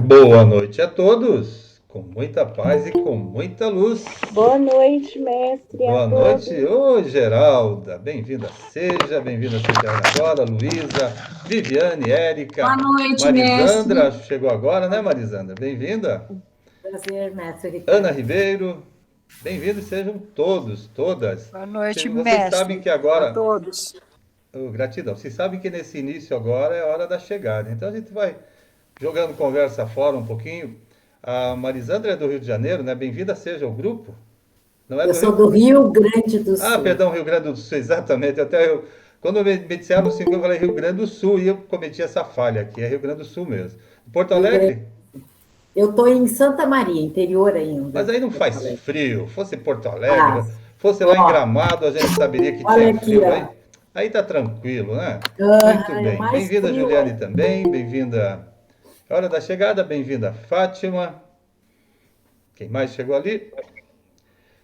Boa noite a todos, com muita paz e com muita luz. Boa noite, mestre, a Boa todos. noite, ô Geralda, bem-vinda seja agora, Luísa, Viviane, Boa Érica, noite, Marisandra, mestre. chegou agora, né, Marisandra? Bem-vinda. Prazer, mestre Ana Ricardo. Ribeiro, bem-vindos sejam todos, todas. Boa noite, Vocês sabem mestre, que a agora, todos. gratidão, vocês sabem que nesse início agora é a hora da chegada, então a gente vai jogando conversa fora um pouquinho. A Marisandra é do Rio de Janeiro, né? Bem-vinda seja ao grupo. Não é Eu do sou Rio? do Rio Grande do Ah, Sul. perdão, Rio Grande do Sul, exatamente. Quando me disseram assim, eu falei Rio Grande do Sul e eu cometi essa falha aqui, é Rio Grande do Sul mesmo. Porto Rio Grande. Alegre? Eu estou em Santa Maria, interior ainda. Mas aí não Porto faz Alegre. frio. Fosse Porto Ah, Alegre, fosse lá em ó, Gramado, a gente saberia que olha tinha aqui, frio. ó. Aí tá tranquilo, né? Muito Ah, é bem. mais Bem-vinda, frio Juliane, ainda. também. Bem-vinda. Hora da chegada, bem-vinda, Fátima. Quem mais chegou ali?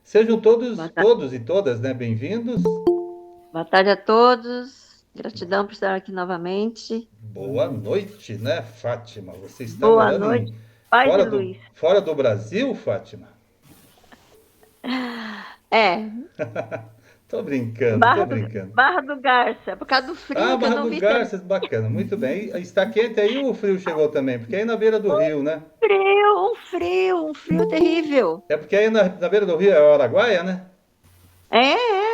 Sejam Boa tarde, todos e todas, né, bem-vindos. boa tarde a todos. Gratidão por estar aqui novamente. Boa noite, né, Fátima? Você está Boa morando noite, paz e luz. fora do Brasil, Fátima? É, Tô brincando, tô Barra do, brincando. Barra do Garça, por causa do Ah, frio que eu Barra não do vi também. Garças, bacana, muito bem. E está quente aí ou o frio chegou também? Porque aí na beira do rio, né? Um frio terrível. É porque aí na beira do rio é o Araguaia, né?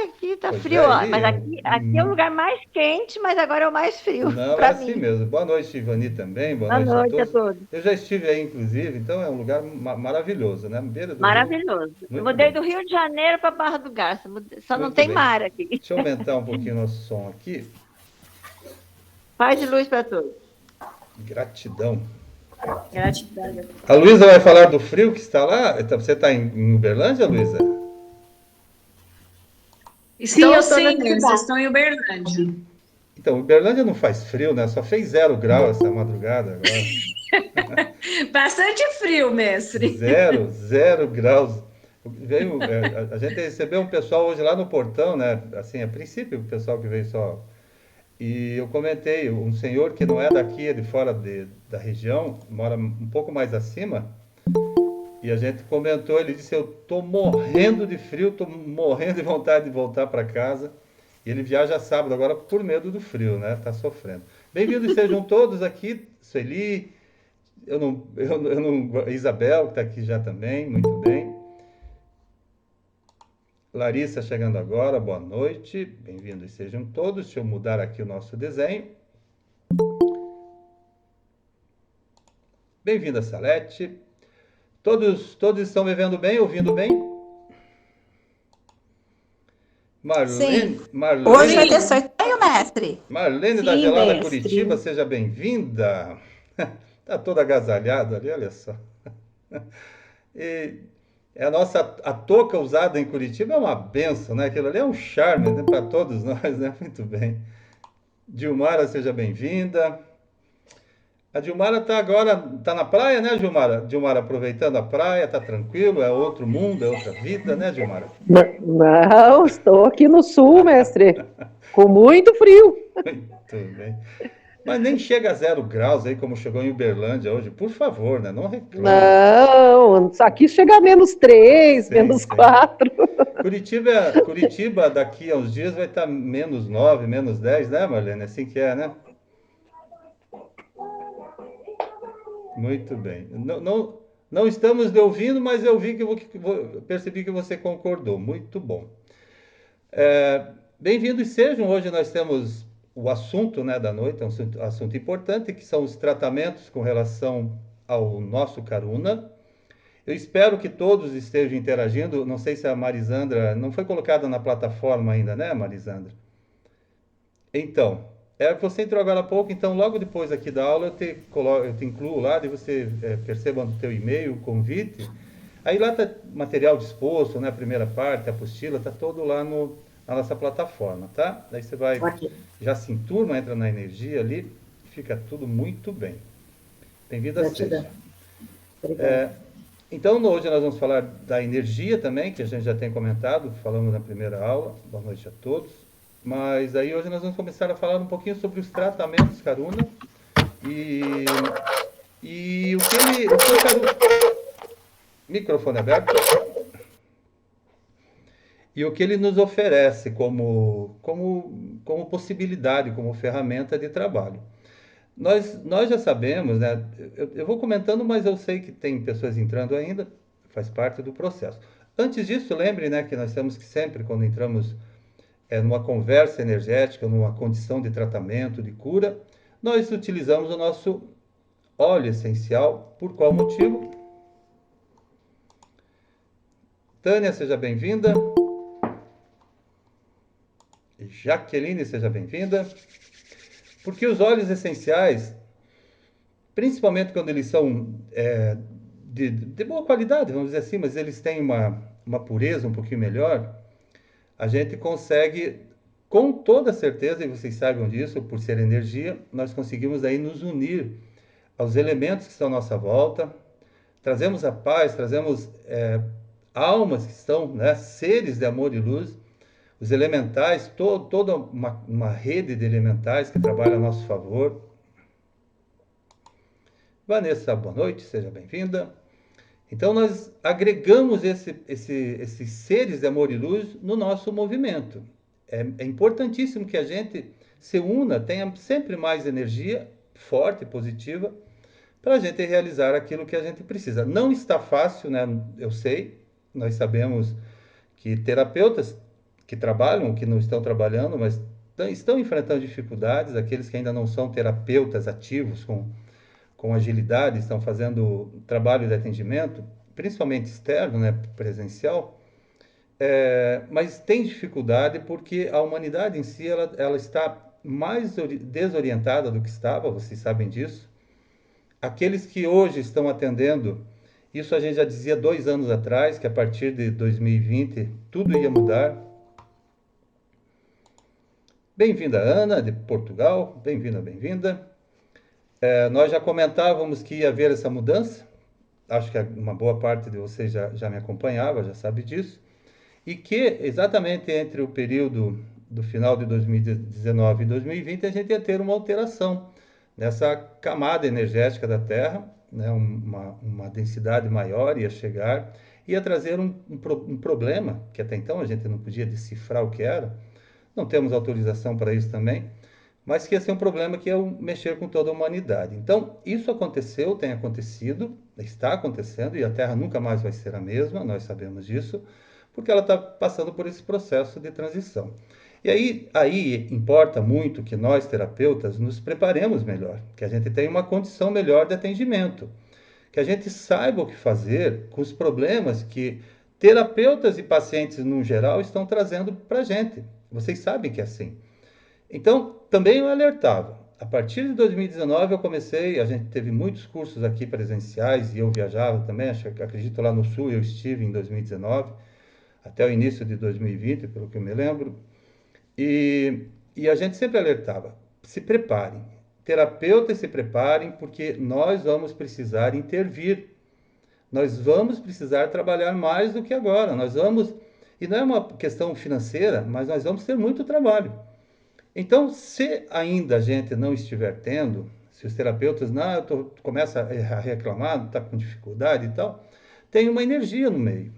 Aqui tá Pois frio, é, ó. Mas aqui é o lugar mais quente, mas agora é o mais frio não, é para assim mim. mesmo. Boa noite, Ivani, também. Boa Boa noite a noite a todos. todos. Eu já estive aí, inclusive, então é um lugar maravilhoso, né? Beira do rio, Maravilhoso. Eu muito mudei bem. do Rio de Janeiro para Barra do Garça. Só não Muito tem bem. mar aqui. Deixa eu aumentar um pouquinho o nosso som aqui. Paz e luz para todos. Gratidão. Gratidão. A Luísa vai falar do frio que está lá. Você está em Uberlândia, Luísa? Sim, eu Estou na sim, vocês cidade. estão em Uberlândia. Então, Uberlândia não faz frio, né? Só fez 0 grau essa madrugada agora. Bastante frio, mestre. Zero graus. A gente recebeu um pessoal hoje lá no portão, né? Assim, a princípio, o pessoal que veio só. E eu comentei, um senhor que não é daqui, é de fora da região, mora um pouco mais acima, e a gente comentou, ele disse, eu tô morrendo de frio, tô morrendo de vontade de voltar para casa. E ele viaja sábado agora por medo do frio, né? Tá sofrendo. Bem-vindos sejam todos aqui, Sueli, Isabel, que está aqui já também, muito bem. Larissa chegando agora, boa noite, bem-vindos sejam todos. Deixa eu mudar aqui o nosso desenho. Bem-vinda, Salete. Todos estão me vendo bem, ouvindo bem? Sim. Hoje Marlene, vai ter sorteio, mestre? Marlene da Sim, Gelada mestre. Curitiba, seja bem-vinda. Tá toda agasalhada ali, olha só. E a touca usada em Curitiba é uma benção, né? Aquilo ali é um charme, né, para todos nós, né? Muito bem. Dilmara, seja bem-vinda. A Dilmara tá na praia, né, Dilmara? Dilmara aproveitando a praia, tá tranquilo, é outro mundo, é outra vida, né, Dilmara? Não, estou aqui no sul, mestre, com muito frio. Muito bem. Mas nem chega a 0 graus aí, como chegou em Uberlândia hoje. Por favor, né? Não reclame. Não, aqui chega a -3, Sim, sim. -4. Curitiba, daqui a uns dias vai estar -9, -10, né, Marlene? Assim que é, né? Muito bem. Não estamos lhe ouvindo, mas eu percebi que você concordou. Muito bom. Bem-vindos sejam. Hoje nós temos o assunto, né, da noite, é um assunto importante, que são os tratamentos com relação ao nosso Karuna. Eu espero que todos estejam interagindo. Não sei se a Marisandra não foi colocada na plataforma ainda, né, Marisandra? Então, você entrou agora há pouco, então logo depois aqui da aula eu te incluo lá, e você perceba no teu e-mail o convite. Aí lá está material disposto, né, a primeira parte, a apostila, está todo lá na nossa plataforma, tá? Daí você vai, já se enturma, entra na energia ali, fica tudo muito bem. Bem-vinda seja. Então, hoje nós vamos falar da energia também, que a gente já tem comentado, falamos na primeira aula. Boa noite a todos. Mas aí hoje nós vamos começar a falar um pouquinho sobre os tratamentos Karuna e E o que o Karuna... Microfone aberto. E o que ele nos oferece como possibilidade, como ferramenta de trabalho. Nós já sabemos, né? Eu vou comentando, mas eu sei que tem pessoas entrando ainda, faz parte do processo. Antes disso, lembre, né, que nós temos que sempre, quando entramos numa conversa energética, numa condição de tratamento, de cura, nós utilizamos o nosso óleo essencial. Por qual motivo? Tânia, seja bem-vinda. Jaqueline, seja bem-vinda. Porque os óleos essenciais, principalmente quando eles são de boa qualidade, vamos dizer assim, mas eles têm uma pureza um pouquinho melhor, a gente consegue, com toda certeza, e vocês saibam disso, por ser energia, nós conseguimos aí nos unir aos elementos que estão à nossa volta, trazemos a paz, trazemos almas que são, né, seres de amor e luz, os elementais, toda uma rede de elementais que trabalha a nosso favor. Vanessa, boa noite, seja bem-vinda. Então, nós agregamos esses seres de amor e luz no nosso movimento. É importantíssimo que a gente se una, tenha sempre mais energia forte e positiva para a gente realizar aquilo que a gente precisa. Não está fácil, né? Eu sei, nós sabemos que terapeutas que trabalham, que não estão trabalhando, mas estão enfrentando dificuldades, aqueles que ainda não são terapeutas ativos, com agilidade, estão fazendo trabalho de atendimento, principalmente externo, né, presencial, mas tem dificuldade porque a humanidade em si ela está mais desorientada do que estava, vocês sabem disso. Aqueles que hoje estão atendendo, isso a gente já dizia 2 anos atrás, que a partir de 2020 tudo ia mudar. Bem-vinda, Ana, de Portugal. Bem-vinda, bem-vinda. Nós já comentávamos que ia haver essa mudança. Acho que uma boa parte de vocês já me acompanhava, já sabe disso. E que, exatamente entre o período do final de 2019 e 2020, a gente ia ter uma alteração nessa camada energética da Terra, né? Uma densidade maior ia chegar, ia trazer um problema, que até então a gente não podia decifrar o que era, não temos autorização para isso também, mas que ia ser um problema que ia mexer com toda a humanidade. Então, isso aconteceu, tem acontecido, está acontecendo, e a Terra nunca mais vai ser a mesma, nós sabemos disso, porque ela está passando por esse processo de transição. E aí importa muito que nós, terapeutas, nos preparemos melhor, que a gente tenha uma condição melhor de atendimento, que a gente saiba o que fazer com os problemas que terapeutas e pacientes, no geral, estão trazendo para a gente. Vocês sabem que é assim. Então, também eu alertava. A partir de 2019 eu comecei, a gente teve muitos cursos aqui presenciais e eu viajava também, acredito lá no Sul eu estive em 2019, até o início de 2020, pelo que eu me lembro. E a gente sempre alertava, se preparem, terapeutas se preparem, porque nós vamos precisar intervir, nós vamos precisar trabalhar mais do que agora, e não é uma questão financeira, mas nós vamos ter muito trabalho. Então, se ainda a gente não estiver tendo, se os terapeutas começam a reclamar, está com dificuldade e tal, tem uma energia no meio.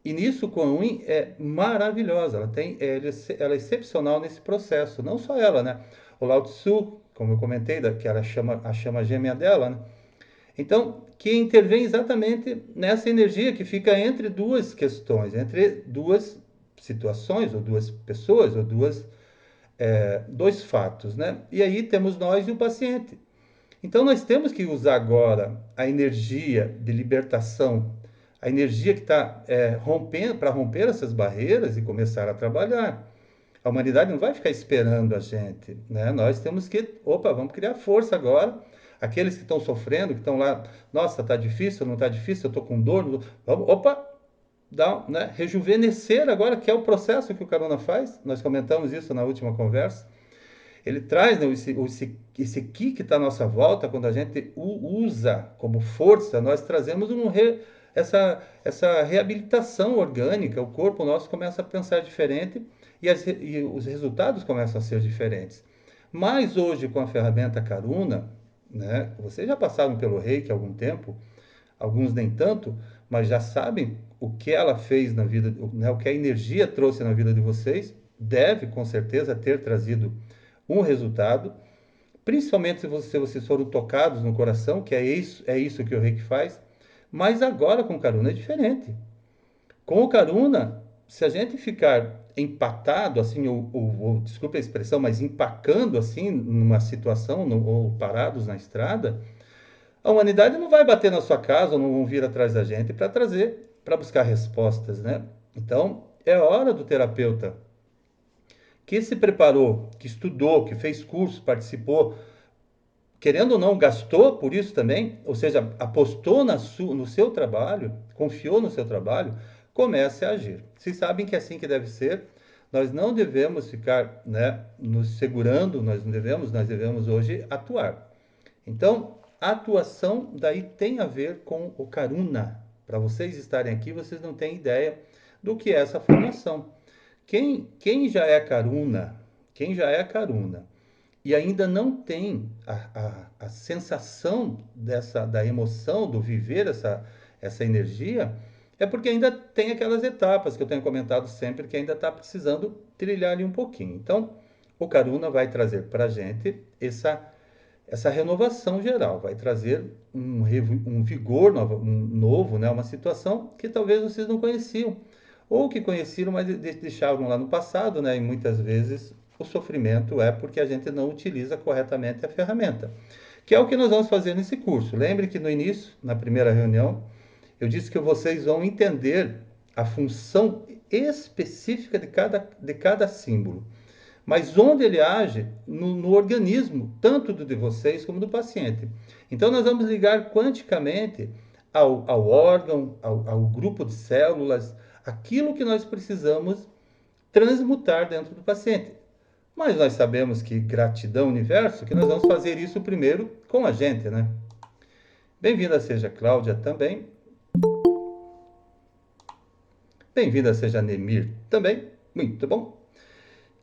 E nisso, Kuan Yin é maravilhosa, ela é excepcional nesse processo, não só ela, né? O Lao Tzu, como eu comentei, que era a chama gêmea dela, né? Então, que intervém exatamente nessa energia que fica entre duas questões, entre duas situações, ou duas pessoas, ou dois fatos, né? E aí temos nós e o paciente. Então, nós temos que usar agora a energia de libertação, a energia que está rompendo, para romper essas barreiras e começar a trabalhar. A humanidade não vai ficar esperando a gente, né? Nós temos que, vamos criar força agora. Aqueles que estão sofrendo, que estão lá, nossa, está difícil, não está difícil, eu estou com dor, rejuvenescer agora, que é o processo que o Karuna faz. Nós comentamos isso na última conversa. Ele traz, né, esse ki que está à nossa volta, quando a gente o usa como força, nós trazemos essa reabilitação orgânica, o corpo nosso começa a pensar diferente e os resultados começam a ser diferentes. Mas hoje, com a ferramenta Karuna, né? Vocês já passaram pelo Reiki há algum tempo, alguns nem tanto, mas já sabem o que ela fez na vida, né? O que a energia trouxe na vida de vocês, deve com certeza ter trazido um resultado, principalmente se vocês foram tocados no coração, que é isso que o Reiki faz, mas agora com Karuna é diferente. Com o Karuna, se a gente ficar empatado, assim, ou desculpe a expressão, mas empacando, assim, numa situação, ou parados na estrada, a humanidade não vai bater na sua casa, ou não vão vir atrás da gente para buscar respostas, né? Então, é hora do terapeuta que se preparou, que estudou, que fez curso, participou, querendo ou não, gastou por isso também, ou seja, apostou no seu trabalho, confiou no seu trabalho, comece a agir. Vocês sabem que é assim que deve ser. Nós não devemos ficar, né, nos segurando, nós devemos hoje atuar. Então, a atuação daí tem a ver com o Karuna. Para vocês estarem aqui, vocês não têm ideia do que é essa formação. Quem já é Karuna, e ainda não tem a sensação da emoção, do viver essa energia, é porque ainda tem aquelas etapas que eu tenho comentado sempre, que ainda está precisando trilhar ali um pouquinho. Então, o Karuna vai trazer para a gente essa renovação geral, vai trazer um vigor novo, né? Uma situação que talvez vocês não conheciam, ou que conheciam, mas deixaram lá no passado, né? E muitas vezes o sofrimento é porque a gente não utiliza corretamente a ferramenta, que é o que nós vamos fazer nesse curso. Lembre que no início, na primeira reunião, eu disse que vocês vão entender a função específica de cada símbolo, mas onde ele age no organismo, tanto do de vocês como do paciente. Então, nós vamos ligar quanticamente ao órgão, ao grupo de células, aquilo que nós precisamos transmutar dentro do paciente. Mas nós sabemos que, gratidão universo, que nós vamos fazer isso primeiro com a gente, né? Bem-vinda seja Cláudia também. Bem-vinda seja Nemir também. Muito bom.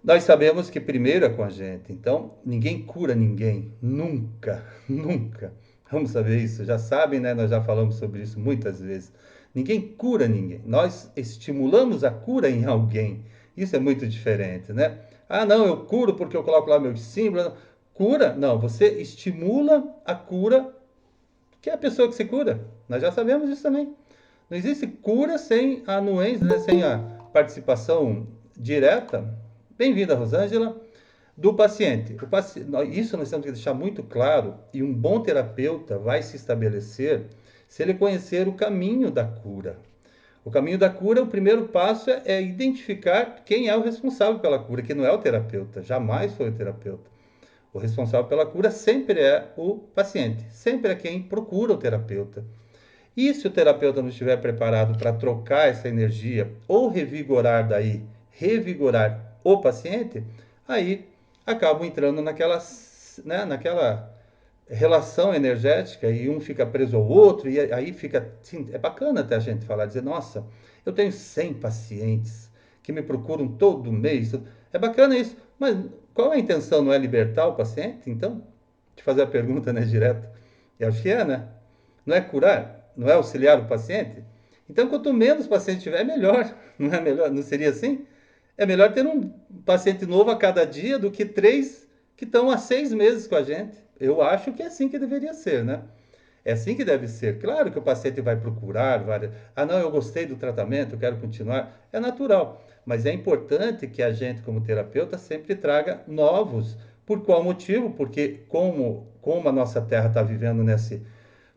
Nós sabemos que primeiro é com a gente, então ninguém cura ninguém, nunca, nunca. Vamos saber isso, já sabem, né? Nós já falamos sobre isso muitas vezes. Ninguém cura ninguém, nós estimulamos a cura em alguém. Isso é muito diferente, né? Ah, não, eu curo porque eu coloco lá meus símbolos. Cura? Não, você estimula a cura, que é a pessoa que se cura. Nós já sabemos isso também. Não existe cura sem a anuência, né? Sem a participação direta. Bem-vinda, Rosângela, do paciente. Isso nós temos que deixar muito claro, e um bom terapeuta vai se estabelecer se ele conhecer o caminho da cura. O caminho da cura, o primeiro passo é identificar quem é o responsável pela cura, que não é o terapeuta, jamais foi o terapeuta. O responsável pela cura sempre é o paciente, sempre é quem procura o terapeuta. E se o terapeuta não estiver preparado para trocar essa energia ou revigorar o paciente, aí acabam entrando naquela relação energética e um fica preso ao outro, e aí fica, assim, é bacana até a gente falar, dizer, nossa, eu tenho 100 pacientes que me procuram todo mês, é bacana isso, mas qual é a intenção? Não é libertar o paciente, então? De fazer a pergunta, né, direto. Eu acho que é, né? Não é curar? Não é auxiliar o paciente? Então, quanto menos paciente tiver, é melhor. Não é melhor? Não seria assim? É melhor ter um paciente novo a cada dia do que 3 que estão há 6 meses com a gente. Eu acho que é assim que deveria ser, né? É assim que deve ser. Claro que o paciente vai procurar, ah, não, eu gostei do tratamento, eu quero continuar. É natural. Mas é importante que a gente, como terapeuta, sempre traga novos. Por qual motivo? Porque como a nossa Terra está vivendo nesse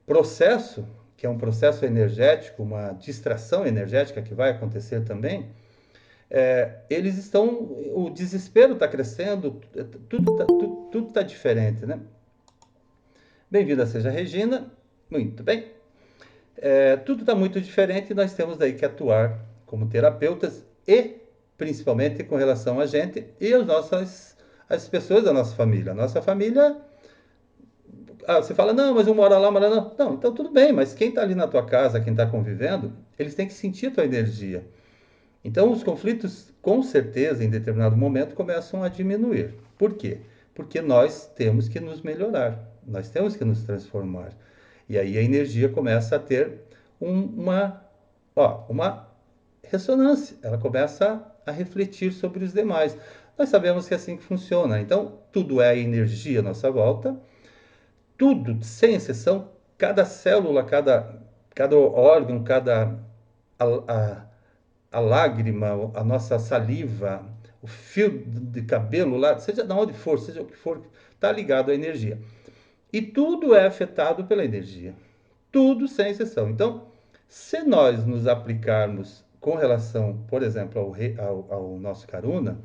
processo, que é um processo energético, uma distração energética que vai acontecer também, eles estão, o desespero está crescendo, tudo está diferente, né? Bem-vinda seja Regina, muito bem. Tudo está muito diferente e nós temos daí que atuar como terapeutas e principalmente com relação a gente e as pessoas da nossa família. A nossa família, você fala, não, mas eu moro lá, moro lá. Não, então tudo bem, mas quem está ali na tua casa, quem está convivendo, eles têm que sentir a tua energia. Então, os conflitos, com certeza, em determinado momento, começam a diminuir. Por quê? Porque nós temos que nos melhorar. Nós temos que nos transformar. E aí a energia começa a ter uma ressonância, ela começa a refletir sobre os demais. Nós sabemos que é assim que funciona. Então, tudo é energia à nossa volta, tudo, sem exceção, cada célula, cada órgão, a lágrima, a nossa saliva, o fio de cabelo lá, seja de onde for, seja o que for, está ligado à energia. E tudo é afetado pela energia. Tudo sem exceção. Então, se nós nos aplicarmos com relação, por exemplo, ao nosso Karuna,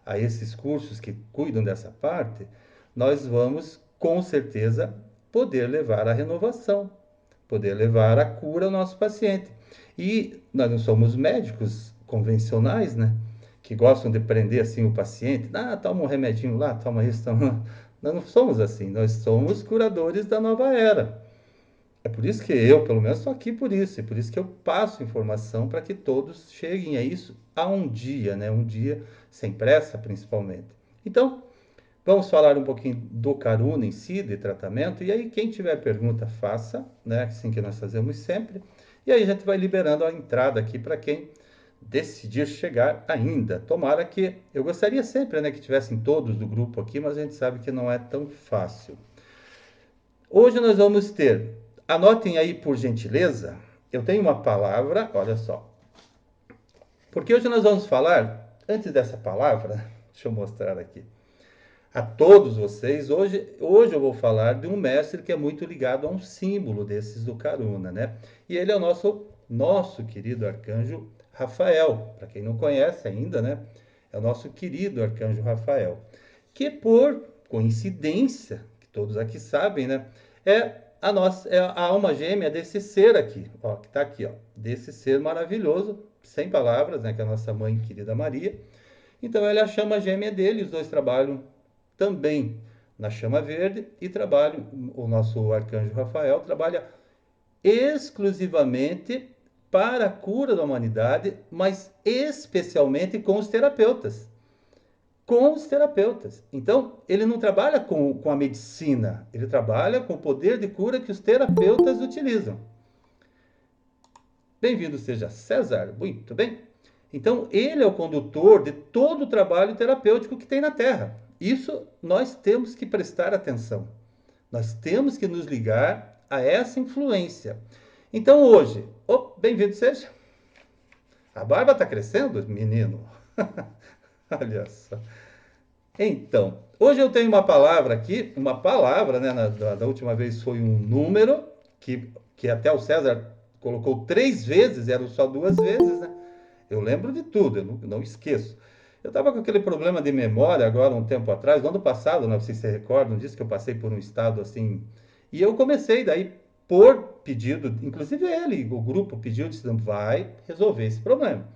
a esses cursos que cuidam dessa parte, nós vamos, com certeza, poder levar a renovação, poder levar a cura ao nosso paciente. E nós não somos médicos convencionais, né? Que gostam de prender assim o paciente. Toma um remedinho lá, toma isso, toma... Nós não somos assim, nós somos curadores da nova era. É por isso que eu, pelo menos, estou aqui por isso. É por isso que eu passo informação para que todos cheguem a isso a um dia, né? Um dia sem pressa, principalmente. Então, vamos falar um pouquinho do Karuna em si, de tratamento. E aí, quem tiver pergunta, faça, né? Assim que nós fazemos sempre. E aí a gente vai liberando a entrada aqui para quem decidir chegar ainda. Tomara que... Eu gostaria sempre, né, que tivessem todos do grupo aqui, mas a gente sabe que não é tão fácil. Hoje nós vamos ter... Anotem aí, por gentileza, eu tenho uma palavra, olha só. Porque hoje nós vamos falar, antes dessa palavra, deixa eu mostrar aqui, a todos vocês, hoje eu vou falar de um mestre que é muito ligado a um símbolo desses do Karuna, né? E ele é o nosso querido arcanjo Rafael. Para quem não conhece ainda, né? É o nosso querido arcanjo Rafael. Que por coincidência, que todos aqui sabem, né? É a alma gêmea desse ser aqui, ó, que está aqui, ó, desse ser maravilhoso, sem palavras, né, que é a nossa mãe querida Maria. Então ela é a chama gêmea dele, os dois trabalham também na chama verde e trabalham, o nosso arcanjo Rafael trabalha exclusivamente para a cura da humanidade, mas especialmente com os terapeutas. Com os terapeutas. Então, ele não trabalha com a medicina, ele trabalha com o poder de cura que os terapeutas utilizam. Bem-vindo seja César, muito bem? Então, ele é o condutor de todo o trabalho terapêutico que tem na Terra. Isso nós temos que prestar atenção. Nós temos que nos ligar a essa influência. Então, hoje... bem-vindo seja. A barba está crescendo, menino? Olha só. Então, hoje eu tenho uma palavra aqui, né? Da última vez foi um número, que até o César colocou 3 vezes, eram só 2 vezes, né? Eu lembro de tudo, eu não esqueço. Eu estava com aquele problema de memória agora, um tempo atrás, no ano passado, não sei se vocês recordam disso, que eu passei por um estado assim, e eu comecei daí, por pedido, inclusive o grupo pediu, disse, vai resolver esse problema.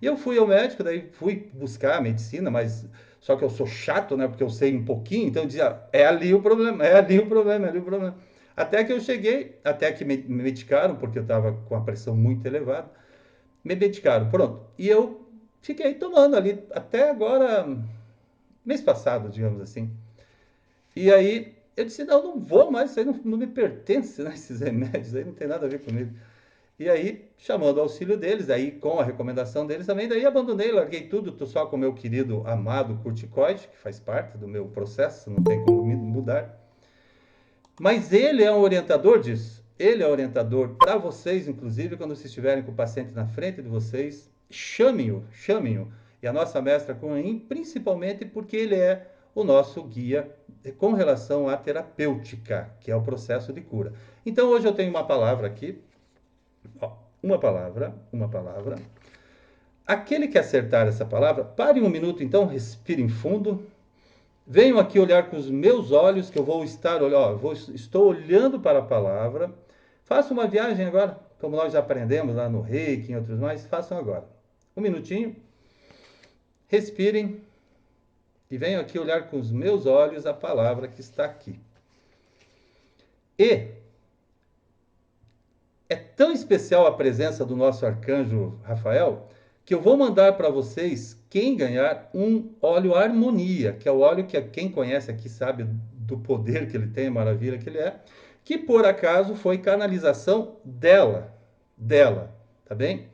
E eu fui ao médico, daí fui buscar a medicina, mas só que eu sou chato, né? Porque eu sei um pouquinho, então eu dizia, é ali o problema, é ali o problema, é ali o problema. Até que eu cheguei, até que me medicaram, porque eu estava com a pressão muito elevada, me medicaram, pronto. E eu fiquei tomando ali, até agora, mês passado, digamos assim. E aí eu disse, não vou mais, isso aí não me pertence, né? Esses remédios aí não tem nada a ver comigo. E aí, chamando o auxílio deles, aí com a recomendação deles também, daí abandonei, larguei tudo, tô só com o meu querido amado corticoide, que faz parte do meu processo, não tem como mudar. Mas ele é um orientador disso. Ele é orientador para vocês, inclusive, quando vocês estiverem com o paciente na frente de vocês, chamem-o. E a nossa mestra Kuan-Yin, principalmente porque ele é o nosso guia com relação à terapêutica, que é o processo de cura. Então, hoje eu tenho uma palavra aqui, uma palavra. Aquele que acertar essa palavra, pare um minuto então, respire fundo. Venham aqui olhar com os meus olhos, que eu vou estar estou olhando para a palavra. Faça uma viagem agora, como nós já aprendemos lá no Reiki e outros mais, façam agora. Um minutinho. Respirem e venham aqui olhar com os meus olhos a palavra que está aqui. E é tão especial a presença do nosso arcanjo Rafael, que eu vou mandar para vocês, quem ganhar, um óleo harmonia, que é o óleo que quem conhece aqui sabe do poder que ele tem, a maravilha que ele é, que por acaso foi canalização dela, tá bem?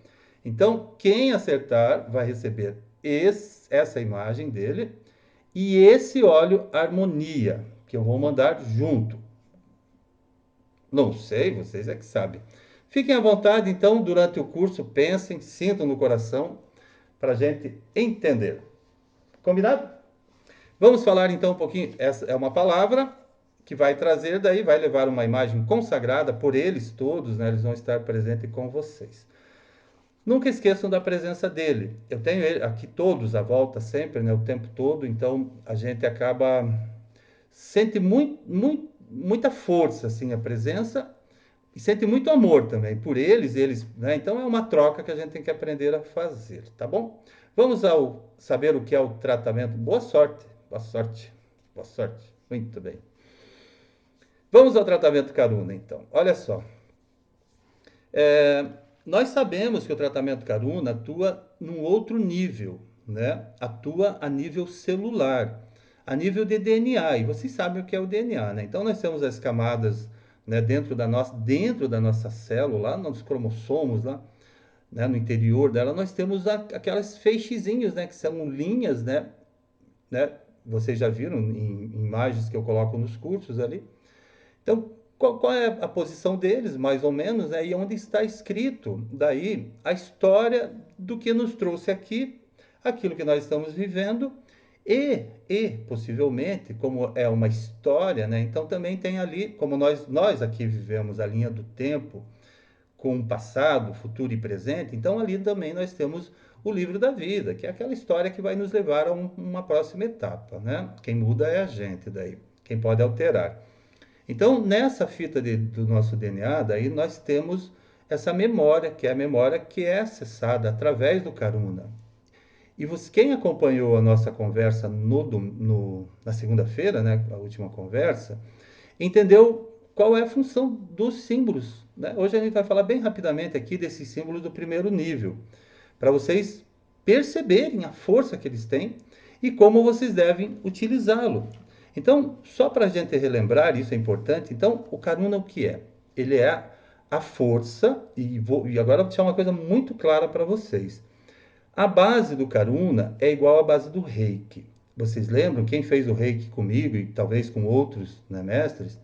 Então, quem acertar vai receber essa imagem dele e esse óleo harmonia, que eu vou mandar junto. Não sei, vocês é que sabem. Fiquem à vontade, então, durante o curso, pensem, sintam no coração, para a gente entender. Combinado? Vamos falar, então, um pouquinho. Essa é uma palavra que vai trazer, daí vai levar uma imagem consagrada por eles todos, né? Eles vão estar presentes com vocês. Nunca esqueçam da presença dele. Eu tenho ele aqui todos à volta sempre, né? O tempo todo, então a gente acaba... Sente muita força, assim, a presença... E sente muito amor também por eles, né? Então é uma troca que a gente tem que aprender a fazer, tá bom? Vamos saber o que é o tratamento. Boa sorte, boa sorte, boa sorte. Muito bem. Vamos ao tratamento Karuna, então. Olha só. Nós sabemos que o tratamento Karuna atua num outro nível, né? Atua a nível celular, a nível de DNA. E vocês sabem o que é o DNA, né? Então nós temos as camadas, né, dentro da nossa célula, lá nos cromossomos, lá, né, no interior dela, nós temos aquelas feixezinhos, né, que são linhas, né? Vocês já viram em imagens que eu coloco nos cursos ali. Então, qual é a posição deles, mais ou menos, né? E onde está escrito daí a história do que nos trouxe aqui, aquilo que nós estamos vivendo, e possivelmente, como é uma história, né? Então também tem ali, como nós aqui vivemos a linha do tempo, com passado, futuro e presente, então ali também nós temos o livro da vida, que é aquela história que vai nos levar a uma próxima etapa, né? Quem muda é a gente daí, quem pode alterar. Então, nessa fita do nosso DNA, daí nós temos essa memória, que é a memória que é acessada através do Karuna. E quem acompanhou a nossa conversa na segunda-feira, né, a última conversa, entendeu qual é a função dos símbolos, né? Hoje a gente vai falar bem rapidamente aqui desses símbolos do primeiro nível, para vocês perceberem a força que eles têm e como vocês devem utilizá-lo. Então, só para a gente relembrar, isso é importante, então, o Karuna o que é? Ele é a força, e agora eu vou deixar uma coisa muito clara para vocês. A base do Karuna é igual à base do Reiki. Vocês lembram? Quem fez o Reiki comigo e talvez com outros, né, mestres,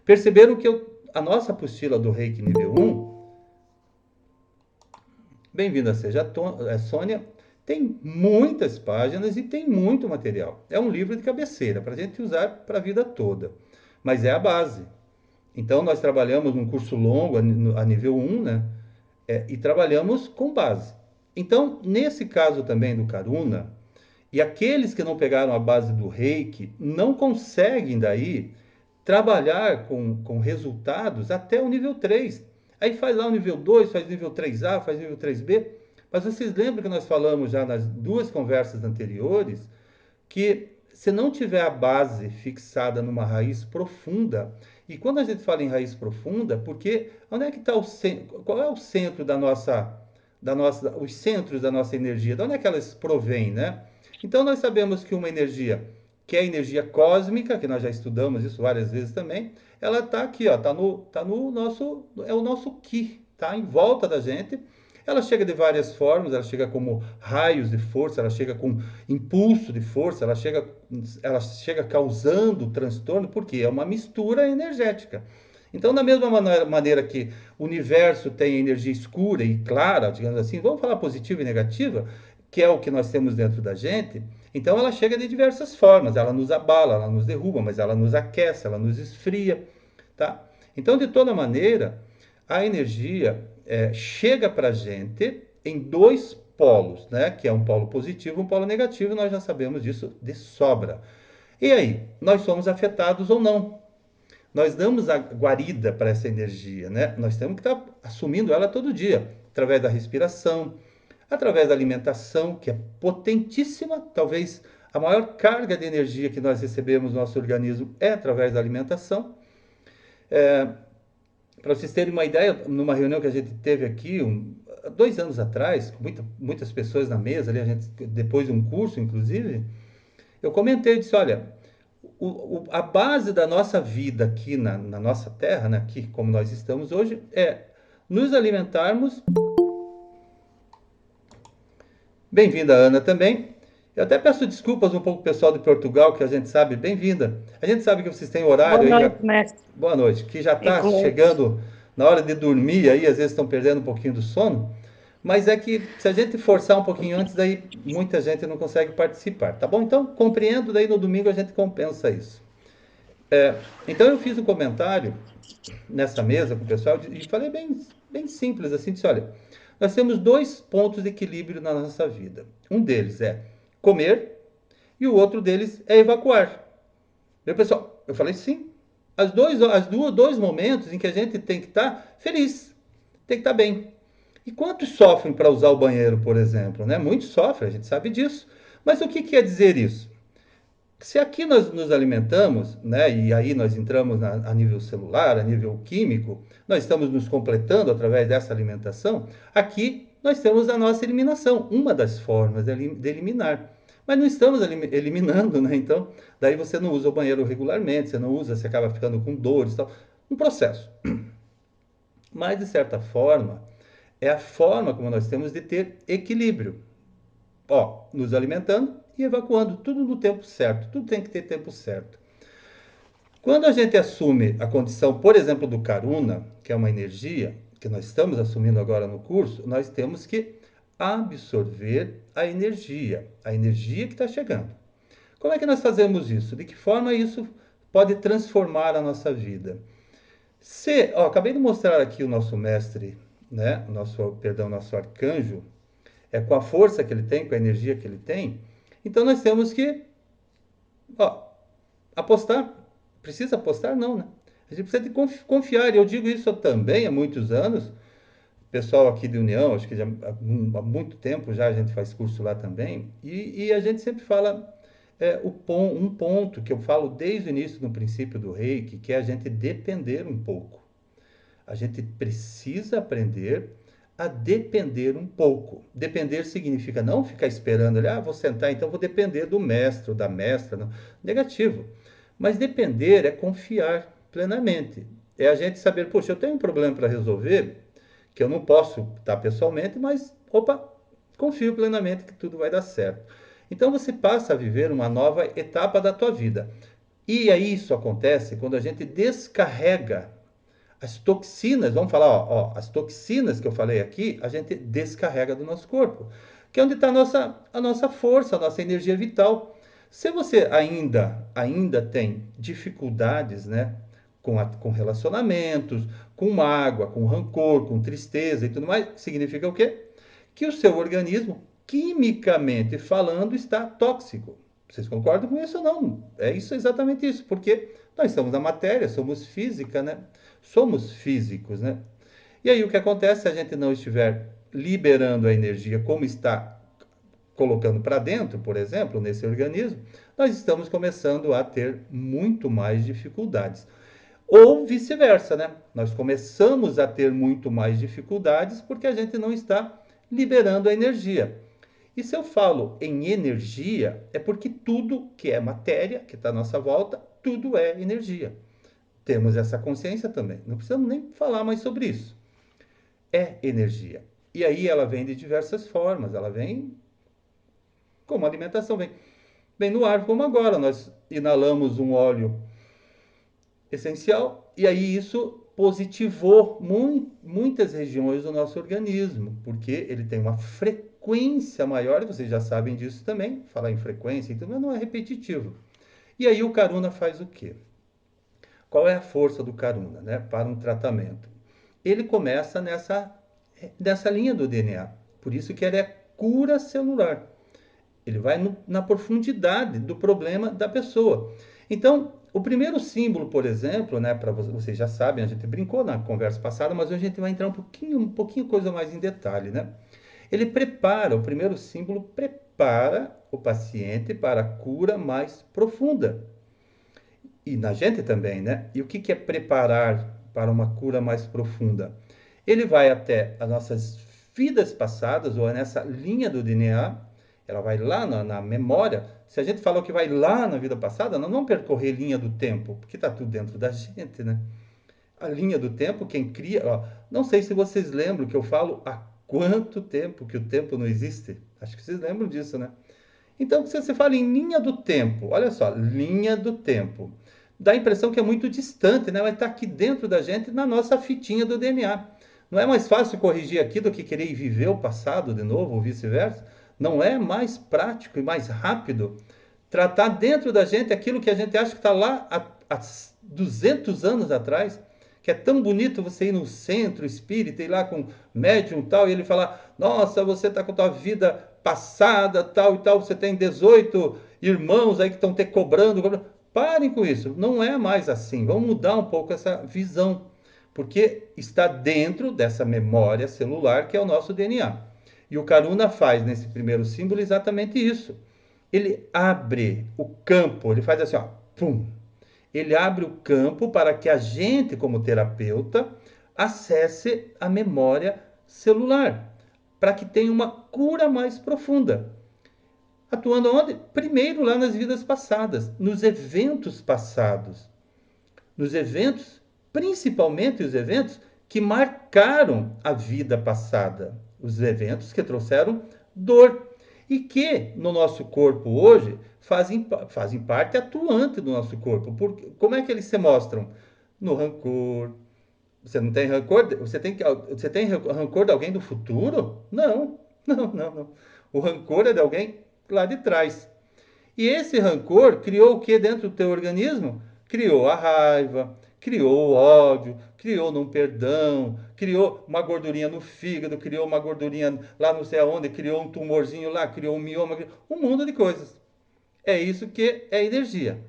perceberam que a nossa apostila do Reiki nível 1, bem-vinda seja a Sônia, tem muitas páginas e tem muito material. É um livro de cabeceira para a gente usar para a vida toda, mas é a base. Então, nós trabalhamos num curso longo, a nível 1, né? E trabalhamos com base. Então, nesse caso também do Karuna, e aqueles que não pegaram a base do Reiki, não conseguem daí trabalhar com resultados até o nível 3. Aí faz lá o nível 2, faz nível 3A, faz nível 3B. Mas vocês lembram que nós falamos já nas duas conversas anteriores que se não tiver a base fixada numa raiz profunda, e quando a gente fala em raiz profunda, porque onde é que está qual é o centro os centros da nossa energia, de onde é que elas provêm, né? Então nós sabemos que uma energia, que é a energia cósmica, que nós já estudamos isso várias vezes também, ela está aqui, ó, tá no nosso, é o nosso Ki, tá em volta da gente. Ela chega de várias formas, ela chega como raios de força, ela chega com impulso de força, ela chega causando transtorno, porque é uma mistura energética. Então, da mesma maneira que o universo tem energia escura e clara, digamos assim, vamos falar positiva e negativa, que é o que nós temos dentro da gente, então ela chega de diversas formas, ela nos abala, ela nos derruba, mas ela nos aquece, ela nos esfria, tá? Então, de toda maneira, a energia chega para a gente em dois polos, né? Que é um polo positivo e um polo negativo, e nós já sabemos disso de sobra. E aí, nós somos afetados ou não? Nós damos a guarida para essa energia, né? Nós temos que estar assumindo ela todo dia, através da respiração, através da alimentação, que é potentíssima, talvez a maior carga de energia que nós recebemos no nosso organismo é através da alimentação. Para vocês terem uma ideia, numa reunião que a gente teve aqui 2 anos atrás, com muitas pessoas na mesa, ali, depois de um curso, inclusive, eu comentei, disse, olha, A base da nossa vida aqui na nossa terra, né, aqui como nós estamos hoje, é nos alimentarmos. Bem-vinda, Ana, também. Eu até peço desculpas um pouco pro pessoal de Portugal, que a gente sabe, bem-vinda. A gente sabe que vocês têm horário Boa aí, noite, mestre. boa noite, que já está Nicolete. chegando na hora de dormir aí, às vezes estão perdendo um pouquinho do sono, mas é que se a gente forçar um pouquinho antes, daí muita gente não consegue participar, tá bom? Então, compreendo, daí no domingo a gente compensa isso. Então eu fiz um comentário nessa mesa com o pessoal e falei bem simples, assim, disse, olha, nós temos dois pontos de equilíbrio na nossa vida. Um deles é comer e o outro deles é evacuar. Meu pessoal, eu falei sim. Dois momentos em que a gente tem que estar feliz, tem que estar bem. E quantos sofrem para usar o banheiro, por exemplo, né? Muitos sofrem, a gente sabe disso. Mas o que quer dizer isso? Se aqui nós nos alimentamos, né, e aí nós entramos a nível celular, a nível químico, nós estamos nos completando através dessa alimentação, aqui nós temos a nossa eliminação, uma das formas de eliminar. Mas não estamos eliminando, né? Então, daí você não usa o banheiro regularmente, você não usa, você acaba ficando com dores e tal. Um processo. Mas, de certa forma, é a forma como nós temos de ter equilíbrio. Ó, nos alimentando e evacuando, tudo no tempo certo, tudo tem que ter tempo certo. Quando a gente assume a condição, por exemplo, do Karuna, que é uma energia, que nós estamos assumindo agora no curso, nós temos que absorver a energia que está chegando. Como é que nós fazemos isso? De que forma isso pode transformar a nossa vida? Acabei de mostrar aqui o nosso mestre, né? Nosso arcanjo, com a força que ele tem, com a energia que ele tem. Então nós temos que apostar. Precisa apostar? Não, né? A gente precisa de confiar. E eu digo isso também há muitos anos. Pessoal aqui de União, acho que já, há muito tempo já a gente faz curso lá também. E a gente sempre fala um ponto que eu falo desde o início, no princípio do Reiki, que é a gente depender um pouco. A gente precisa aprender a depender um pouco. Depender significa não ficar esperando, vou sentar, então vou depender do mestre ou da mestra. Não. Negativo. Mas depender é confiar plenamente. É a gente saber, poxa, eu tenho um problema para resolver, que eu não posso estar pessoalmente, mas, confio plenamente que tudo vai dar certo. Então você passa a viver uma nova etapa da tua vida. E aí isso acontece quando a gente descarrega as toxinas, vamos falar, as toxinas que eu falei aqui, a gente descarrega do nosso corpo, que é onde está a nossa força, a nossa energia vital. Se você ainda tem dificuldades, né, com relacionamentos, com mágoa, com rancor, com tristeza e tudo mais, significa o quê? Que o seu organismo, quimicamente falando, está tóxico. Vocês concordam com isso ou não? É isso, exatamente isso, porque nós somos a matéria, somos física, né? Somos físicos, né? E aí o que acontece se a gente não estiver liberando a energia como está colocando para dentro, por exemplo, nesse organismo, nós estamos começando a ter muito mais dificuldades. Ou vice-versa, né? Nós começamos a ter muito mais dificuldades porque a gente não está liberando a energia. E se eu falo em energia, é porque tudo que é matéria, que está à nossa volta, tudo é energia. Temos essa consciência também. Não precisamos nem falar mais sobre isso. É energia. E aí ela vem de diversas formas. Ela vem como alimentação, vem no ar, como agora. Nós inalamos um óleo essencial e aí isso positivou muitas regiões do nosso organismo, porque ele tem uma frequência maior, vocês já sabem disso também, falar em frequência, então não é repetitivo. E aí o Karuna faz o quê? Qual é a força do Karuna, né, para um tratamento? Ele começa nessa linha do DNA, por isso que ele é cura celular. Ele vai na profundidade do problema da pessoa. Então, o primeiro símbolo, por exemplo, né, para vocês já sabem, a gente brincou na conversa passada, mas hoje a gente vai entrar um pouquinho coisa mais em detalhe, né? O primeiro símbolo prepara o paciente para a cura mais profunda. E na gente também, né? E o que é preparar para uma cura mais profunda? Ele vai até as nossas vidas passadas, ou nessa linha do DNA, ela vai lá na memória. Se a gente falou que vai lá na vida passada, nós não vamos percorrer linha do tempo, porque está tudo dentro da gente, né? A linha do tempo, quem cria... Ó, não sei se vocês lembram que eu falo há quanto tempo que o tempo não existe. Acho que vocês lembram disso, né? Então, se você fala em linha do tempo, olha só, linha do tempo. Dá a impressão que é muito distante, né? Mas está aqui dentro da gente, na nossa fitinha do DNA. Não é mais fácil corrigir aqui do que querer viver o passado de novo, ou vice-versa? Não é mais prático e mais rápido tratar dentro da gente aquilo que a gente acha que está lá há 200 anos atrás, que é tão bonito você ir no centro espírita, ir lá com médium e tal, e ele falar, nossa, você está com a tua vida passada, tal e tal, você tem 18 irmãos aí que estão te cobrando. Parem com isso, não é mais assim. Vamos mudar um pouco essa visão, porque está dentro dessa memória celular que é o nosso DNA. E o Karuna faz nesse primeiro símbolo exatamente isso. Ele abre o campo, ele faz assim, ó, pum. Ele abre o campo para que a gente, como terapeuta, acesse a memória celular, para que tenha uma cura mais profunda. Atuando onde? Primeiro lá nas vidas passadas, nos eventos passados. Nos eventos, principalmente os eventos que marcaram a vida passada. Os eventos que trouxeram dor. E que no nosso corpo hoje fazem parte atuante do nosso corpo. Como é que eles se mostram? No rancor. Você não tem rancor? Você tem rancor de alguém do futuro? Não. O rancor é de alguém lá de trás. E esse rancor criou o que dentro do teu organismo? Criou a raiva, criou o ódio, criou não perdão, criou uma gordurinha no fígado, criou uma gordurinha lá não sei aonde, criou um tumorzinho lá, criou um mioma, um mundo de coisas. É isso que é energia.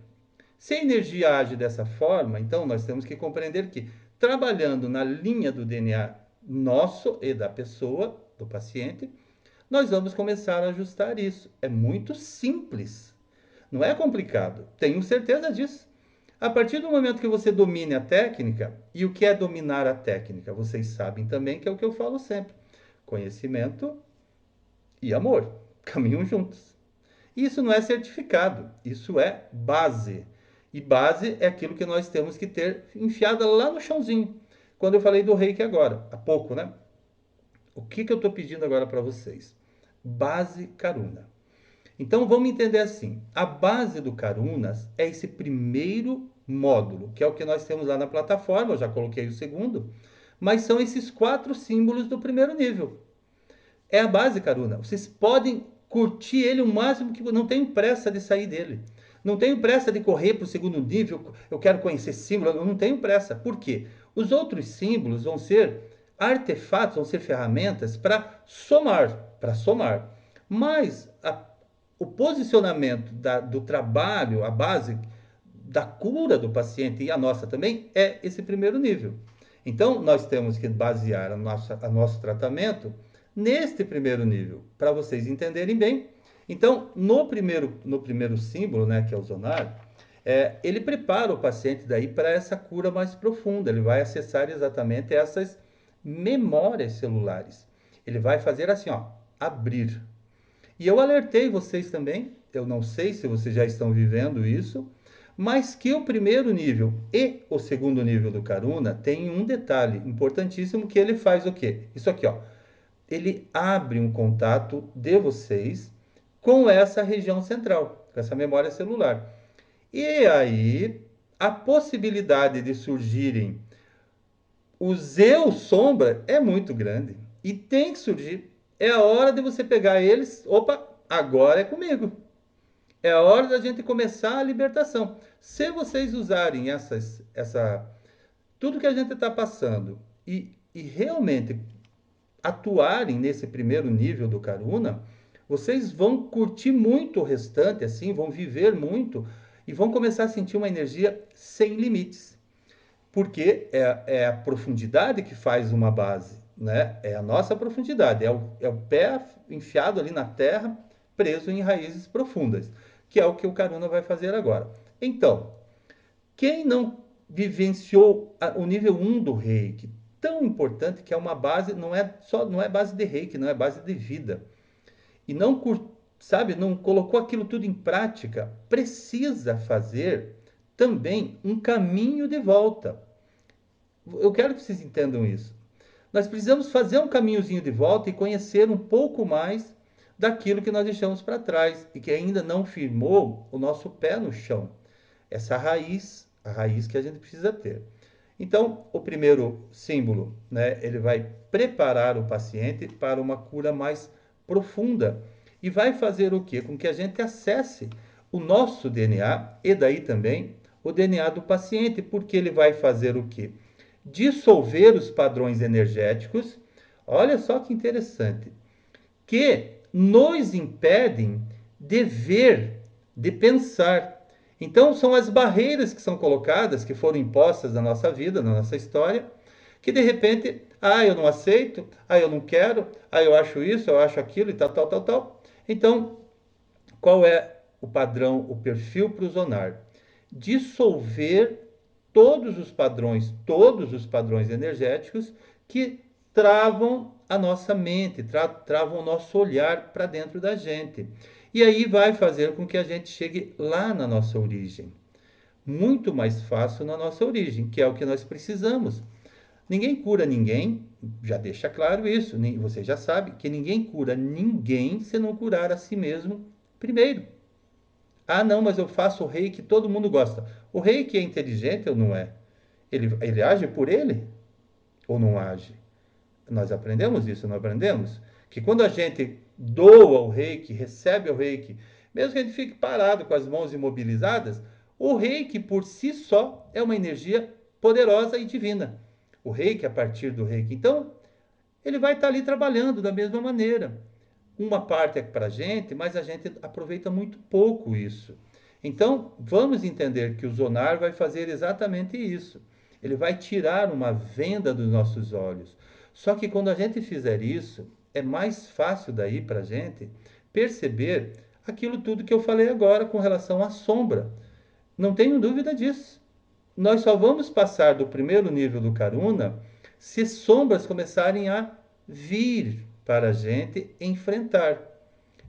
Se a energia age dessa forma, então nós temos que compreender que, trabalhando na linha do DNA nosso e da pessoa, do paciente, nós vamos começar a ajustar isso. É muito simples. Não é complicado. Tenho certeza disso. A partir do momento que você domine a técnica, e o que é dominar a técnica? Vocês sabem também que é o que eu falo sempre. Conhecimento e amor caminham juntos. Isso não é certificado, isso é base. E base é aquilo que nós temos que ter enfiada lá no chãozinho. Quando eu falei do reiki agora, há pouco, né? O que eu estou pedindo agora para vocês? Base Karuna. Então vamos entender assim: a base do Karunas é esse primeiro módulo, que é o que nós temos lá na plataforma, eu já coloquei o segundo, mas são esses 4 símbolos do primeiro nível. É a base Karuna. Vocês podem curtir ele o máximo que não tenho pressa de sair dele. Não tenho pressa de correr para o segundo nível, eu quero conhecer símbolo, eu não tenho pressa. Por quê? Os outros símbolos vão ser artefatos, vão ser ferramentas para somar. Mas o posicionamento do trabalho, a base da cura do paciente e a nossa também, é esse primeiro nível. Então, nós temos que basear o nosso tratamento neste primeiro nível, para vocês entenderem bem. Então, no primeiro símbolo, né, que é o zonar, ele prepara o paciente daí para essa cura mais profunda. Ele vai acessar exatamente essas memórias celulares. Ele vai fazer assim, ó, abrir. E eu alertei vocês também, eu não sei se vocês já estão vivendo isso, mas que o primeiro nível e o segundo nível do Karuna tem um detalhe importantíssimo, que ele faz o quê? Isso aqui, ó. Ele abre um contato de vocês com essa região central, com essa memória celular. E aí, a possibilidade de surgirem os eu sombra é muito grande. E tem que surgir. É a hora de você pegar eles, opa, agora é comigo. É a hora da gente começar a libertação. Se vocês usarem tudo que a gente está passando e realmente atuarem nesse primeiro nível do Karuna, vocês vão curtir muito o restante, assim, vão viver muito e vão começar a sentir uma energia sem limites. Porque é a profundidade que faz uma base, né? É a nossa profundidade, é o pé enfiado ali na terra, preso em raízes profundas, que é o que o Karuna vai fazer agora. Então, quem não vivenciou o nível 1 do Reiki, tão importante, que é uma base, não é base de Reiki, não é base de vida, e não sabe, não colocou aquilo tudo em prática, precisa fazer também um caminho de volta. Eu quero que vocês entendam isso. Nós precisamos fazer um caminhozinho de volta e conhecer um pouco mais daquilo que nós deixamos para trás e que ainda não firmou o nosso pé no chão. Essa raiz, a raiz que a gente precisa ter. Então, o primeiro símbolo, né, ele vai preparar o paciente para uma cura mais profunda e vai fazer o quê? Com que a gente acesse o nosso DNA e daí também o DNA do paciente, porque ele vai fazer o quê? Dissolver os padrões energéticos, olha só que interessante, que nos impedem de ver, de pensar. Então, são as barreiras que são colocadas, que foram impostas na nossa vida, na nossa história, que de repente, eu não aceito, eu não quero, eu acho isso, eu acho aquilo e tal. Então, qual é o padrão, o perfil para o Zonar? Dissolver todos os padrões energéticos que travam a nossa mente, travam o nosso olhar para dentro da gente. E aí vai fazer com que a gente chegue lá na nossa origem. Muito mais fácil na nossa origem, que é o que nós precisamos. Ninguém cura ninguém, já deixa claro isso, você já sabe que ninguém cura ninguém se não curar a si mesmo primeiro. Não, mas eu faço o reiki, todo mundo gosta. O reiki é inteligente ou não é? Ele age por ele ou não age? Nós aprendemos isso, não aprendemos? Que quando a gente doa o reiki, recebe o reiki, mesmo que a gente fique parado com as mãos imobilizadas, o reiki por si só é uma energia poderosa e divina. O reiki, a partir do reiki. Então, ele vai estar ali trabalhando da mesma maneira. Uma parte é para a gente, mas a gente aproveita muito pouco isso. Então, vamos entender que o Zonar vai fazer exatamente isso. Ele vai tirar uma venda dos nossos olhos. Só que quando a gente fizer isso, é mais fácil daí para a gente perceber aquilo tudo que eu falei agora com relação à sombra. Não tenho dúvida disso. Nós só vamos passar do primeiro nível do Karuna se sombras começarem a vir para a gente enfrentar.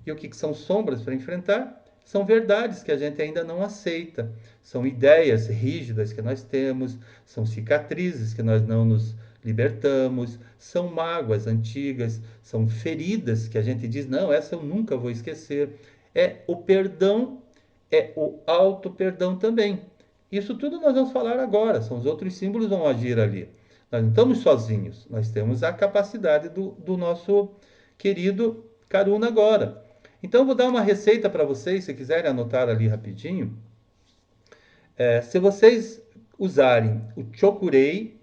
E o que são sombras para enfrentar? São verdades que a gente ainda não aceita. São ideias rígidas que nós temos, são cicatrizes que nós não nos libertamos, são mágoas antigas, são feridas que a gente diz, não, essa eu nunca vou esquecer. É o perdão, é o auto-perdão também. Isso tudo nós vamos falar agora, são os outros símbolos que vão agir ali. Nós não estamos sozinhos, nós temos a capacidade do nosso querido Karuna agora. Então, eu vou dar uma receita para vocês, se quiserem anotar ali rapidinho. Se vocês usarem o Chokurei,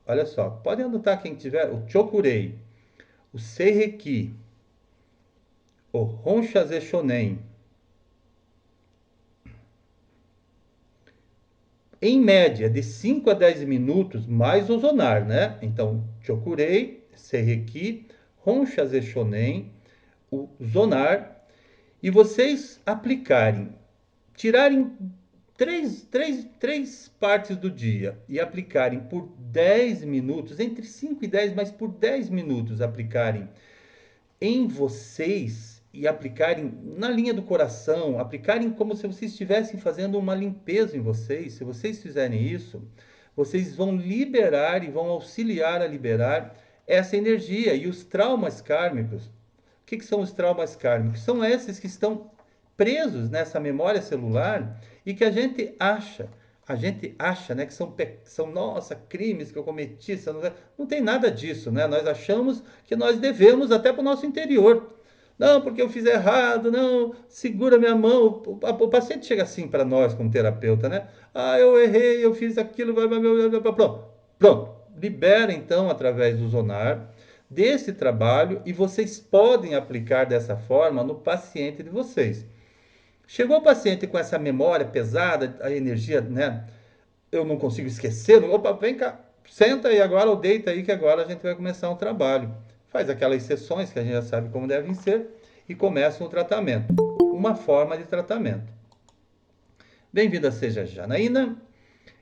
olha só, podem anotar quem tiver, o Chokurei, o Seireki, o Honshaze Shonen, em média, de 5 a 10 minutos, mais o Zonar, né? Então, Chokurei, Seireki, Honshaze Shonen, o Zonar, e vocês aplicarem, tirarem três partes do dia e aplicarem por 10 minutos, entre 5 e 10, mas por 10 minutos aplicarem em vocês e aplicarem na linha do coração, aplicarem como se vocês estivessem fazendo uma limpeza em vocês. Se vocês fizerem isso, vocês vão liberar e vão auxiliar a liberar essa energia e os traumas kármicos. O que são os traumas kármicos? São esses que estão presos nessa memória celular e que a gente acha, né, que são nossa, crimes que eu cometi, não tem nada disso, né? Nós achamos que nós devemos até para o nosso interior. Não, porque eu fiz errado, não, segura minha mão. O paciente chega assim para nós como terapeuta, né? Eu errei, eu fiz aquilo, pronto. Libera então através do Zonar desse trabalho e vocês podem aplicar dessa forma no paciente de vocês. Chegou o paciente com essa memória pesada, a energia, né? Eu não consigo esquecer. Opa, vem cá, senta aí agora ou deita aí que agora a gente vai começar um trabalho. Faz aquelas sessões que a gente já sabe como devem ser e começa um tratamento. Uma forma de tratamento. Bem-vinda seja Janaína.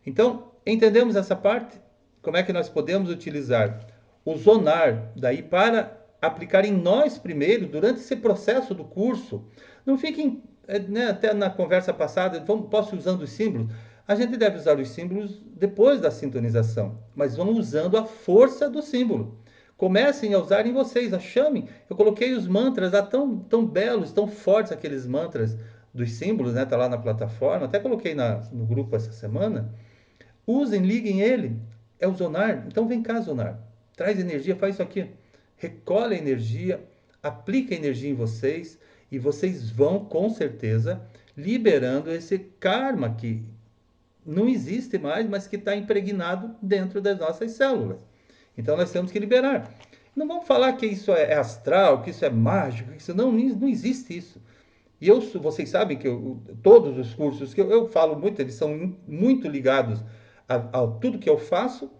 Então, entendemos essa parte? Como é que nós podemos utilizar o Zonar daí para aplicar em nós primeiro, durante esse processo do curso, Não fiquem, né, até na conversa passada, posso ir usando os símbolos? A gente deve usar os símbolos depois da sintonização, mas vão usando a força do símbolo. Comecem a usar em vocês, a chamem. Eu coloquei os mantras lá tão belos, tão fortes, aqueles mantras dos símbolos, né? Tá lá na plataforma, até coloquei no grupo essa semana. Usem, liguem ele. É o Zonar. Então vem cá, Zonar. Traz energia, faz isso aqui. Recolhe a energia, aplica a energia em vocês e vocês vão, com certeza, liberando esse karma que não existe mais, mas que está impregnado dentro das nossas células. Então nós temos que liberar. Não vamos falar que isso é astral, que isso é mágico, que isso não existe isso. E vocês sabem que todos os cursos que eu falo muito, eles são muito ligados a tudo que eu faço,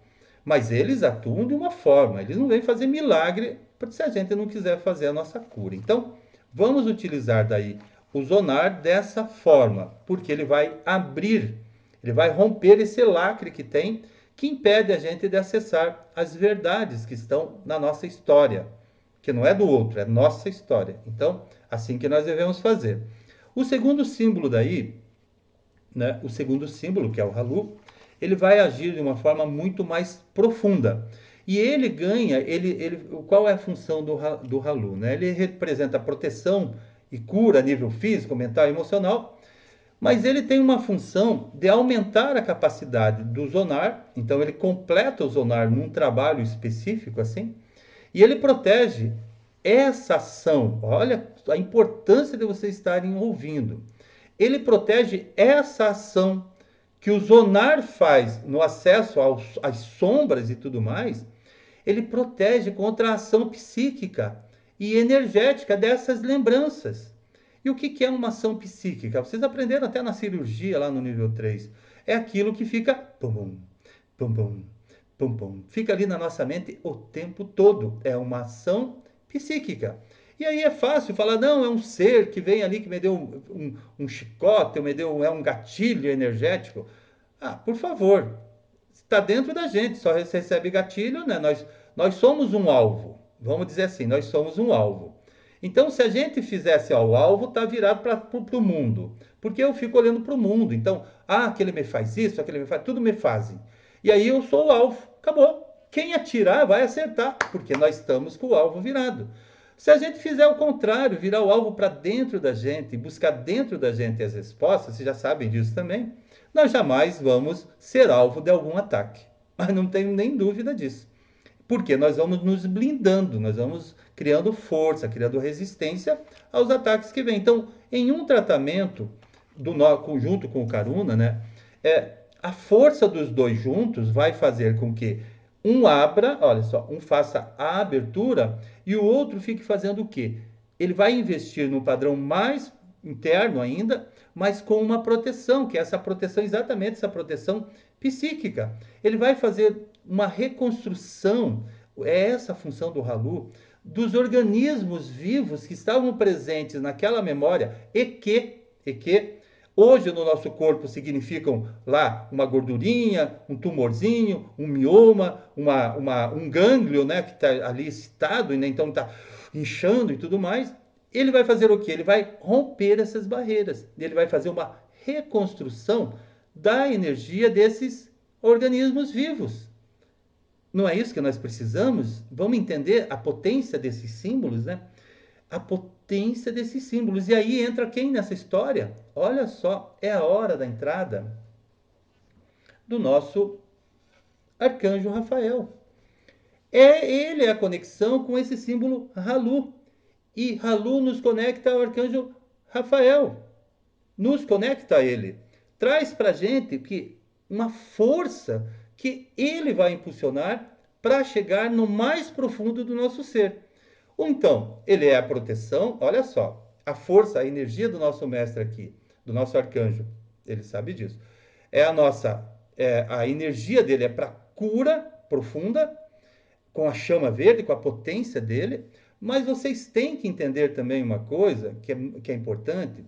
mas eles atuam de uma forma, eles não vêm fazer milagre se a gente não quiser fazer a nossa cura. Então, vamos utilizar daí o Zonar dessa forma, porque ele vai abrir, ele vai romper esse lacre que impede a gente de acessar as verdades que estão na nossa história, que não é do outro, é nossa história. Então, assim que nós devemos fazer. O segundo símbolo daí, né, o segundo símbolo, que é o Halu, ele vai agir de uma forma muito mais profunda. E ele ganha, qual é a função do Halu? Né? Ele representa proteção e cura a nível físico, mental e emocional, mas ele tem uma função de aumentar a capacidade do Zonar, então ele completa o Zonar num trabalho específico assim, e ele protege essa ação. Olha a importância de vocês estarem ouvindo. Ele protege essa ação que o Zonar faz no acesso às sombras e tudo mais. Ele protege contra a ação psíquica e energética dessas lembranças. E o que é uma ação psíquica? Vocês aprenderam até na cirurgia lá no nível 3. É aquilo que fica pum, pum, pum, pum, pum. Fica ali na nossa mente o tempo todo. É uma ação psíquica. E aí é fácil falar, não, é um ser que vem ali que me deu um chicote, é um gatilho energético. Ah, por favor, está dentro da gente, só recebe gatilho, né? Nós somos um alvo, vamos dizer assim, nós somos um alvo. Então, se a gente fizesse o alvo, está virado para o mundo. Porque eu fico olhando para o mundo. Então, aquele me faz isso, aquele me faz, tudo me fazem. E aí eu sou o alvo, acabou. Quem atirar vai acertar, porque nós estamos com o alvo virado. Se a gente fizer o contrário, virar o alvo para dentro da gente, buscar dentro da gente as respostas, vocês já sabem disso também, nós jamais vamos ser alvo de algum ataque. Mas não tenho nem dúvida disso. Porque nós vamos nos blindando, nós vamos criando força, criando resistência aos ataques que vêm. Então, em um tratamento junto com o Karuna, né, a força dos dois juntos vai fazer com que um abra, olha só, um faça a abertura e o outro fique fazendo o quê? Ele vai investir no padrão mais interno ainda, mas com uma proteção, que é essa proteção, exatamente essa proteção psíquica. Ele vai fazer uma reconstrução, é essa a função do Halu, dos organismos vivos que estavam presentes naquela memória e que hoje no nosso corpo significam lá uma gordurinha, um tumorzinho, um mioma, um gânglio, né, que está ali excitado, né, então está inchando e tudo mais. Ele vai fazer o quê? Ele vai romper essas barreiras. Ele vai fazer uma reconstrução da energia desses organismos vivos. Não é isso que nós precisamos? Vamos entender a potência desses símbolos, né? A potência desses símbolos. E aí entra quem nessa história? Olha só, é a hora da entrada do nosso arcanjo Rafael. Ele é a conexão com esse símbolo Halu. E Halu nos conecta ao arcanjo Rafael. Nos conecta a ele. Traz para a gente uma força que ele vai impulsionar para chegar no mais profundo do nosso ser. Então, ele é a proteção, olha só, a força, a energia do nosso mestre aqui, do nosso arcanjo, ele sabe disso. A energia dele é para cura profunda, com a chama verde, com a potência dele, mas vocês têm que entender também uma coisa que é importante.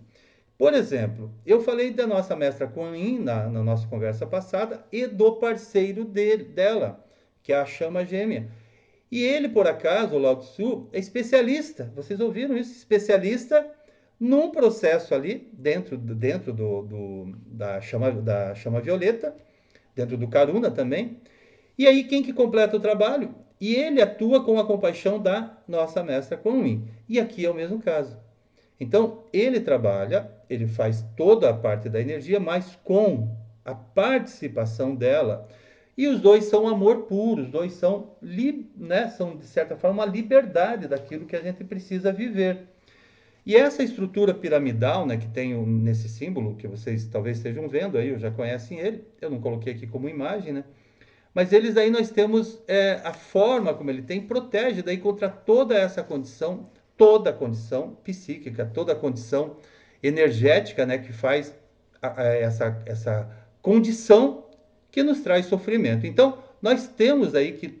Por exemplo, eu falei da nossa mestra Kuan Yin na nossa conversa passada e do parceiro dela, que é a chama gêmea. E ele, por acaso, o Lao Tzu, é especialista, vocês ouviram isso? Especialista num processo ali, dentro da chama violeta, dentro do Karuna também. E aí, quem que completa o trabalho? E ele atua com a compaixão da nossa mestra Kuan Yin. E aqui é o mesmo caso. Então, ele trabalha, ele faz toda a parte da energia, mas com a participação dela. E os dois são amor puro, os dois são, são de certa forma, a liberdade daquilo que a gente precisa viver. E essa estrutura piramidal, né, que tem nesse símbolo, que vocês talvez estejam vendo aí, ou já conhecem ele, eu não coloquei aqui como imagem, né? Mas eles aí nós temos a forma como ele tem, protege daí contra toda a condição psíquica, toda a condição energética, né, que faz essa condição que nos traz sofrimento. Então, nós temos aí que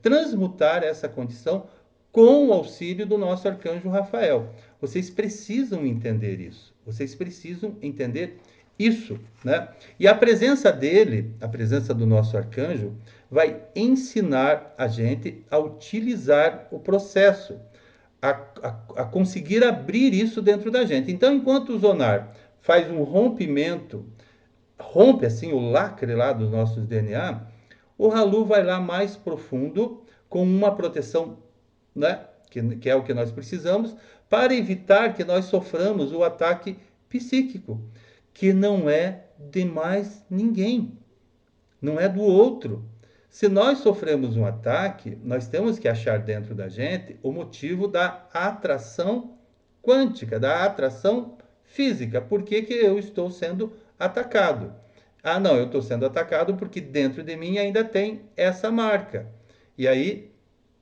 transmutar essa condição com o auxílio do nosso arcanjo Rafael. Vocês precisam entender isso. Vocês precisam entender isso, né? E a presença dele, a presença do nosso arcanjo, vai ensinar a gente a utilizar o processo, a conseguir abrir isso dentro da gente. Então, enquanto o Zonar faz um rompimento, rompe assim o lacre lá dos nossos DNA, o Halu vai lá mais profundo com uma proteção, né? Que é o que nós precisamos para evitar que nós soframos o ataque psíquico, que não é de mais ninguém, não é do outro. Se nós sofremos um ataque, nós temos que achar dentro da gente o motivo da atração quântica, da atração física. Por que que eu estou sendo atacado? Ah, não, eu estou sendo atacado porque dentro de mim ainda tem essa marca. E aí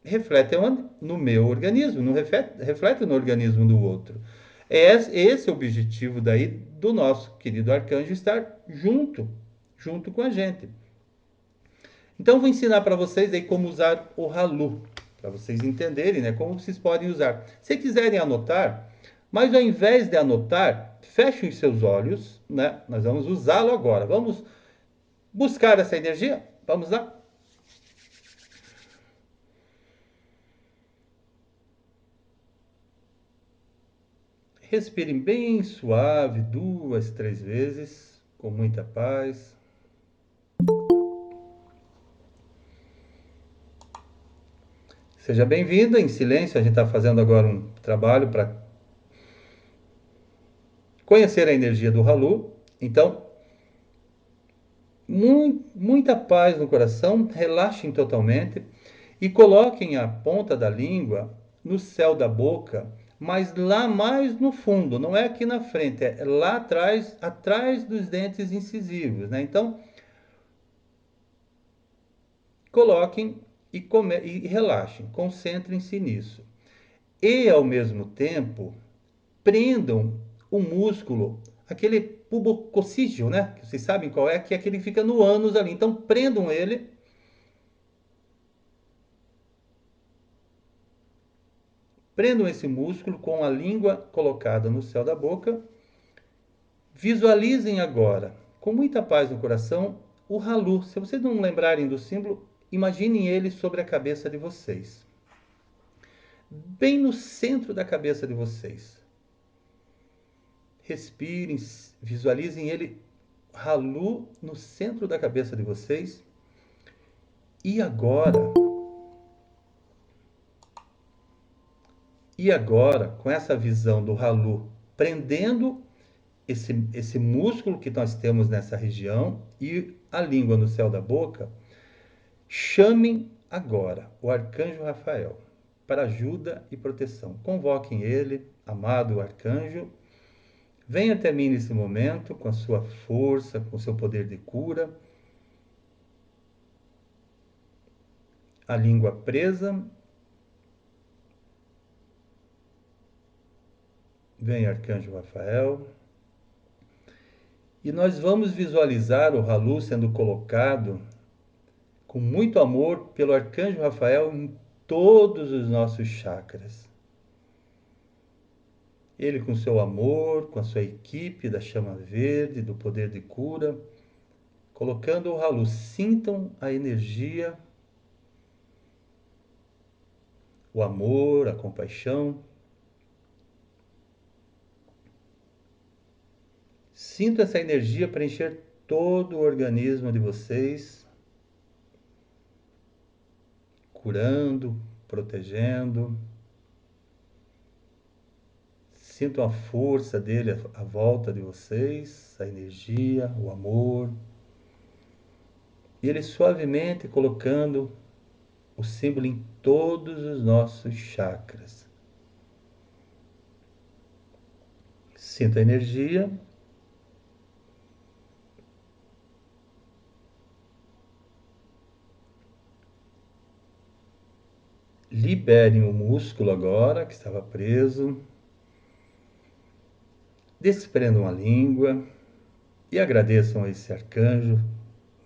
reflete no meu organismo, não reflete no organismo do outro. Esse é o objetivo daí do nosso querido arcanjo estar junto com a gente. Então vou ensinar para vocês aí como usar o Halu, para vocês entenderem, né, como vocês podem usar. Se quiserem anotar, mas ao invés de anotar, fechem os seus olhos, né? Nós vamos usá-lo agora. Vamos buscar essa energia? Vamos lá? Respirem bem suave, 2, 3 vezes, com muita paz. Seja bem-vindo, em silêncio, a gente está fazendo agora um trabalho para conhecer a energia do Halu. Então, muita paz no coração, relaxem totalmente e coloquem a ponta da língua no céu da boca, mas lá mais no fundo, não é aqui na frente, é lá atrás dos dentes incisivos, né? Então, coloquem e relaxem, concentrem-se nisso. E, ao mesmo tempo, prendam o músculo, aquele pubococígeo, né? Que vocês sabem qual é, que é aquele que fica no ânus ali. Então, prendam ele. Prendam esse músculo com a língua colocada no céu da boca. Visualizem agora, com muita paz no coração, o Halu. Se vocês não lembrarem do símbolo, imaginem ele sobre a cabeça de vocês. Bem no centro da cabeça de vocês. Respirem, visualizem ele, Halu, no centro da cabeça de vocês. E agora, com essa visão do Halu, prendendo esse músculo que nós temos nessa região e a língua no céu da boca, chamem agora o arcanjo Rafael para ajuda e proteção. Convoquem ele, amado arcanjo. Venha até mim nesse momento com a sua força, com o seu poder de cura. A língua presa. Vem, arcanjo Rafael. E nós vamos visualizar o Halu sendo colocado com muito amor pelo arcanjo Rafael em todos os nossos chakras. Ele com seu amor, com a sua equipe da chama verde, do poder de cura, colocando o Halu. Sintam a energia, o amor, a compaixão. Sinto essa energia preencher todo o organismo de vocês, curando, protegendo. Sinto a força dele à volta de vocês, a energia, o amor. E ele suavemente colocando o símbolo em todos os nossos chakras. Sinto a energia. Liberem o músculo agora que estava preso. Desprendam a língua e agradeçam a esse arcanjo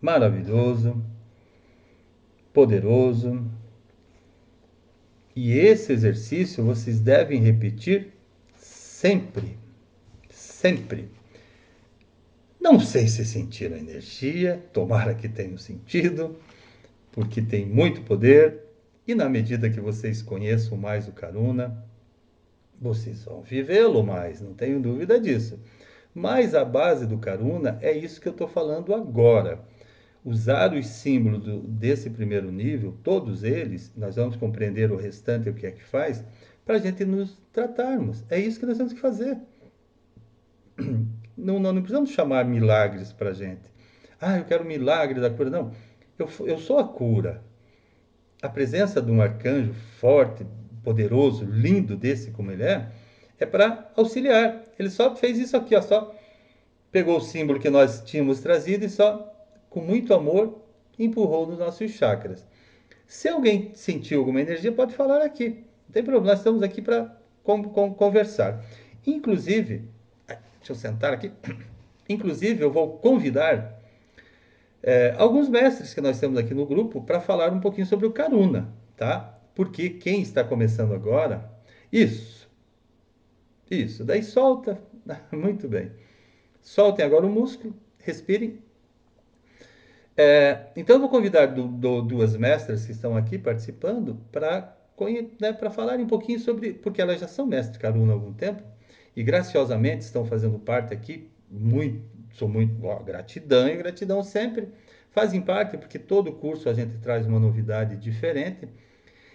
maravilhoso, poderoso. E esse exercício vocês devem repetir sempre, sempre. Não sei se sentiram a energia, tomara que tenham sentido, porque tem muito poder. E na medida que vocês conheçam mais o Karuna, vocês vão vivê-lo mais, não tenho dúvida disso. Mas a base do Karuna é isso que eu estou falando agora. Usar os símbolos desse primeiro nível, todos eles, nós vamos compreender o restante, o que é que faz, para a gente nos tratarmos. É isso que nós temos que fazer. Não precisamos chamar milagres para a gente. Eu quero milagre da cura. Não, eu sou a cura. A presença de um arcanjo forte, poderoso, lindo desse como ele é para auxiliar. Ele só fez isso aqui, ó, só pegou o símbolo que nós tínhamos trazido e só, com muito amor, empurrou nos nossos chakras. Se alguém sentiu alguma energia, pode falar aqui. Não tem problema, nós estamos aqui para conversar. Inclusive, deixa eu sentar aqui. Inclusive, eu vou convidar alguns mestres que nós temos aqui no grupo para falar um pouquinho sobre o Karuna, tá? Porque quem está começando agora, isso, daí solta, muito bem. Soltem agora o músculo, respirem. Então eu vou convidar duas mestras que estão aqui participando para falarem um pouquinho sobre, porque elas já são mestres Karuna há algum tempo e graciosamente estão fazendo parte aqui, gratidão e gratidão sempre, fazem parte porque todo curso a gente traz uma novidade diferente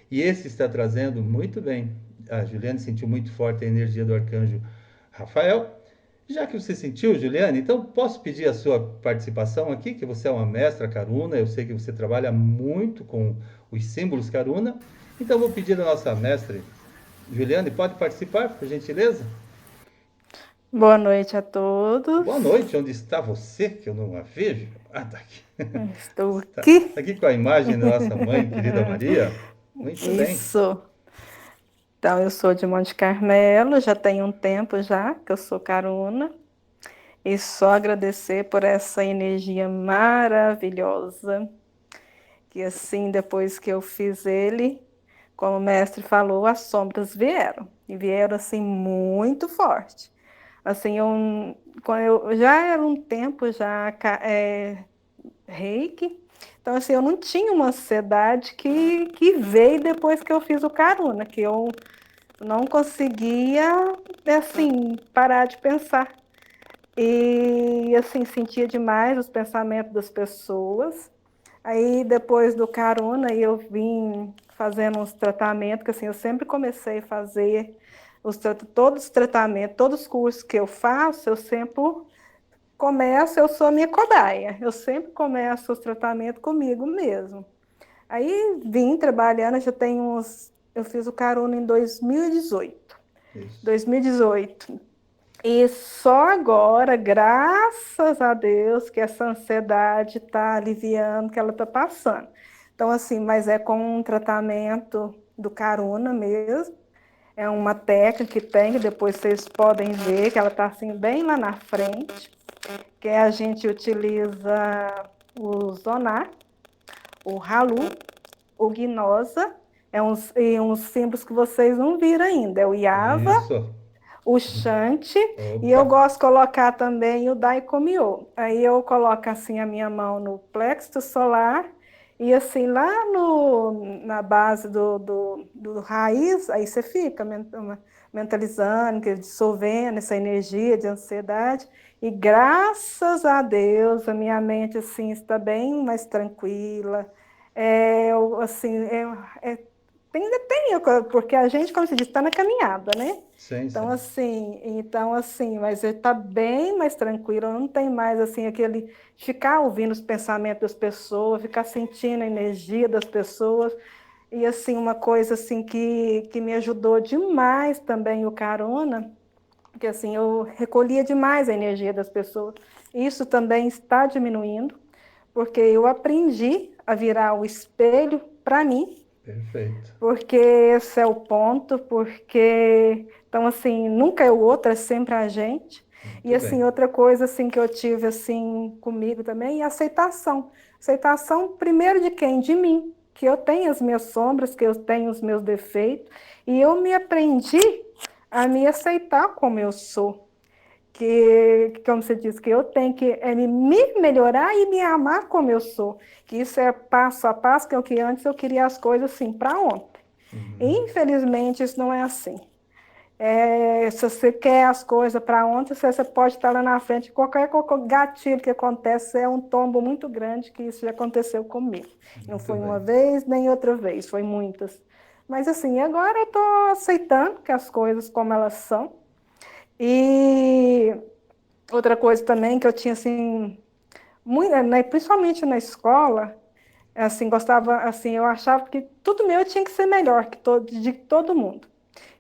e esse está trazendo muito bem. A Juliane sentiu muito forte a energia do arcanjo Rafael. Já que você sentiu, Juliane, então posso pedir a sua participação aqui, que você é uma mestra Karuna, eu sei que você trabalha muito com os símbolos Karuna, então vou pedir à nossa mestre, Juliane, pode participar, por gentileza? Boa noite a todos. Boa noite, onde está você, que eu não a vejo? Está aqui. Estou aqui. Está aqui com a imagem da nossa mãe, querida Maria. Muito bem. Isso. Então, eu sou de Monte Carmelo, já tem um tempo já que eu sou Karuna. E só agradecer por essa energia maravilhosa, que assim, depois que eu fiz ele, como o mestre falou, as sombras vieram. E vieram assim muito forte. Assim, quando eu já era um tempo já reiki, então assim, eu não tinha uma ansiedade que veio depois que eu fiz o Karuna, que eu não conseguia, assim, parar de pensar. E, assim, sentia demais os pensamentos das pessoas. Aí, depois do Karuna, eu vim fazendo uns tratamentos, que assim, eu sempre comecei a fazer todos os tratamentos, todos os cursos que eu faço, eu sempre começo, eu sou a minha cobaia. Eu sempre começo os tratamentos comigo mesmo. Aí, vim trabalhando, eu fiz o Karuna em 2018. Isso. 2018. E só agora, graças a Deus, que essa ansiedade está aliviando, que ela está passando. Então, assim, mas é com um tratamento do Karuna mesmo. É uma técnica que tem, que depois vocês podem ver, que ela está assim bem lá na frente, que a gente utiliza o Zonar, o Halu, o Gnosa, uns símbolos que vocês não viram ainda, é o Yava, Isso. o Shanti, Opa. e eu gosto de colocar também o Daikomyo. Aí eu coloco assim a minha mão no plexo solar, e assim lá na base do raiz, aí você fica mentalizando, dissolvendo essa energia de ansiedade. E graças a Deus, a minha mente assim está bem mais tranquila. Ainda tem, porque a gente, como se diz, está na caminhada, né? Sim, Então assim, mas está bem mais tranquilo, não tem mais assim aquele ficar ouvindo os pensamentos das pessoas, ficar sentindo a energia das pessoas. E assim, uma coisa assim que me ajudou demais também o Carona, porque assim, eu recolhia demais a energia das pessoas. Isso também está diminuindo, porque eu aprendi a virar o espelho para mim, perfeito. porque esse é o ponto, porque então assim, nunca é o outro, é sempre a gente. Muito E assim, bem. outra coisa assim que eu tive assim comigo também é a aceitação. Aceitação primeiro de quem? De mim, que eu tenho as minhas sombras, que eu tenho os meus defeitos, e eu me aprendi a me aceitar como eu sou. Como você disse, que eu tenho que me melhorar e me amar como eu sou. Que isso é passo a passo, que é o que antes eu queria as coisas assim, para ontem. Infelizmente, isso não é assim. Se você quer as coisas para ontem, você pode estar lá na frente. Qualquer gatilho que acontece é um tombo muito grande, que isso já aconteceu comigo. Não foi uma vez, nem outra vez, foi muitas. Mas assim, agora eu estou aceitando que as coisas como elas são. E outra coisa também que eu tinha assim, muito, né, principalmente na escola, assim, gostava, assim, eu achava que tudo meu tinha que ser melhor de todo mundo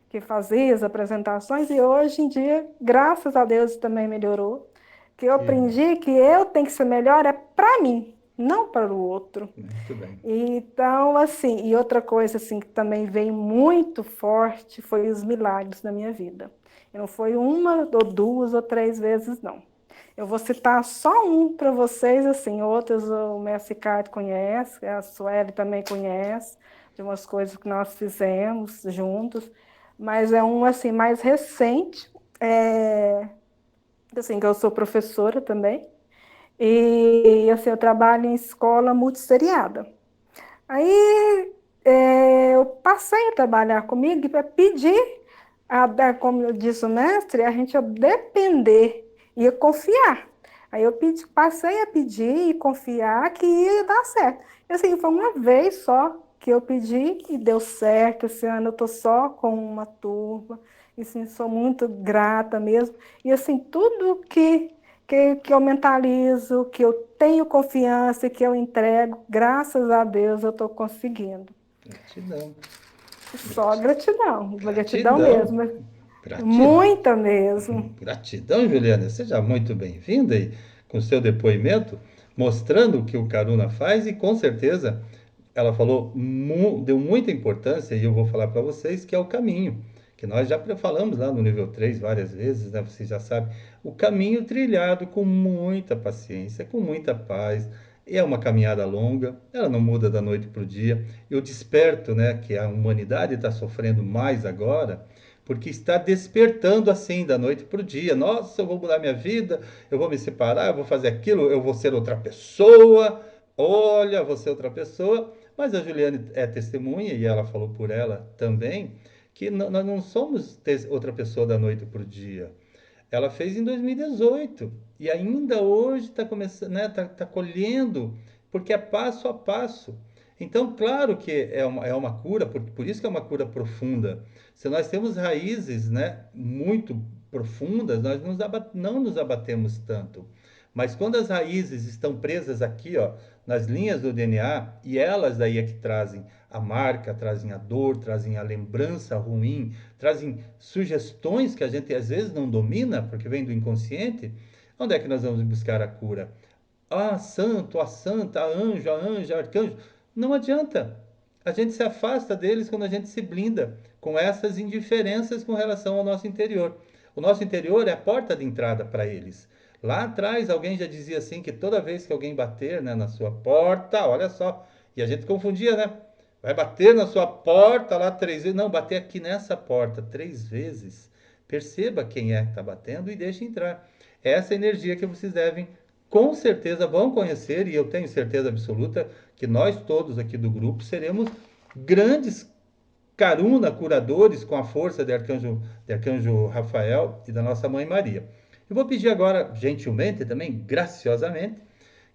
que fazia as apresentações, e hoje em dia, graças a Deus, também melhorou, que eu aprendi que eu tenho que ser melhor para mim, não para o outro. Muito bem. Então, assim, e outra coisa assim que também veio muito forte foi os milagres na minha vida. E não foi uma ou duas ou três vezes, não. Eu vou citar só um para vocês, assim, outros o Mestre Ricardo conhece, a Sueli também conhece, de umas coisas que nós fizemos juntos, mas é um, assim, mais recente, assim, que eu sou professora também, e, assim, eu trabalho em escola multisseriada. Aí, eu passei a trabalhar comigo para pedir, como eu disse o mestre, a gente depender e confiar. Aí eu passei a pedir e confiar que ia dar certo. E, assim, foi uma vez só que eu pedi e deu certo. Esse ano eu estou só com uma turma. E, assim, sou muito grata mesmo. E, assim, tudo que eu mentalizo, que eu tenho confiança, que eu entrego, graças a Deus eu estou conseguindo. Gratidão. Só gratidão. Gratidão mesmo. Gratidão. Muita mesmo. Gratidão, Juliana. Seja muito bem-vinda aí com o seu depoimento, mostrando o que o Caruna faz, e com certeza ela falou, deu muita importância, e eu vou falar para vocês, que é o caminho, que nós já falamos lá no nível 3 várias vezes, né? Vocês já sabem, o caminho trilhado com muita paciência, com muita paz. É uma caminhada longa, ela não muda da noite para o dia. Eu desperto, né, que a humanidade está sofrendo mais agora, porque está despertando assim da noite para o dia. Nossa, eu vou mudar minha vida, eu vou me separar, eu vou fazer aquilo, eu vou ser outra pessoa. Olha, vou ser outra pessoa. Mas a Juliane é testemunha, e ela falou por ela também, que nós não somos outra pessoa da noite para o dia. Ela fez em 2018 e ainda hoje está começando, né, tá colhendo, porque é passo a passo. Então, claro que é uma cura, por isso que é uma cura profunda. Se nós temos raízes, né, muito profundas, nós não nos abatemos tanto. Mas quando as raízes estão presas aqui, ó, nas linhas do DNA, e elas daí é que trazem a marca, trazem a dor, trazem a lembrança ruim, trazem sugestões que a gente às vezes não domina, porque vem do inconsciente, onde é que nós vamos buscar a cura? Ah, santo, a santa, a anja, arcanjo. Não adianta. A gente se afasta deles quando a gente se blinda com essas indiferenças com relação ao nosso interior. O nosso interior é a porta de entrada para eles. Lá atrás, alguém já dizia assim, que toda vez que alguém bater, né, na sua porta, olha só, e a gente confundia, né? Vai bater na sua porta lá 3 vezes. Não, bater aqui nessa porta 3 vezes. Perceba quem é que está batendo e deixe entrar. É essa energia que vocês devem, com certeza, vão conhecer, e eu tenho certeza absoluta que nós todos aqui do grupo seremos grandes Karuna, curadores com a força de Arcanjo Rafael e da nossa Mãe Maria. Eu vou pedir agora, gentilmente, também, graciosamente,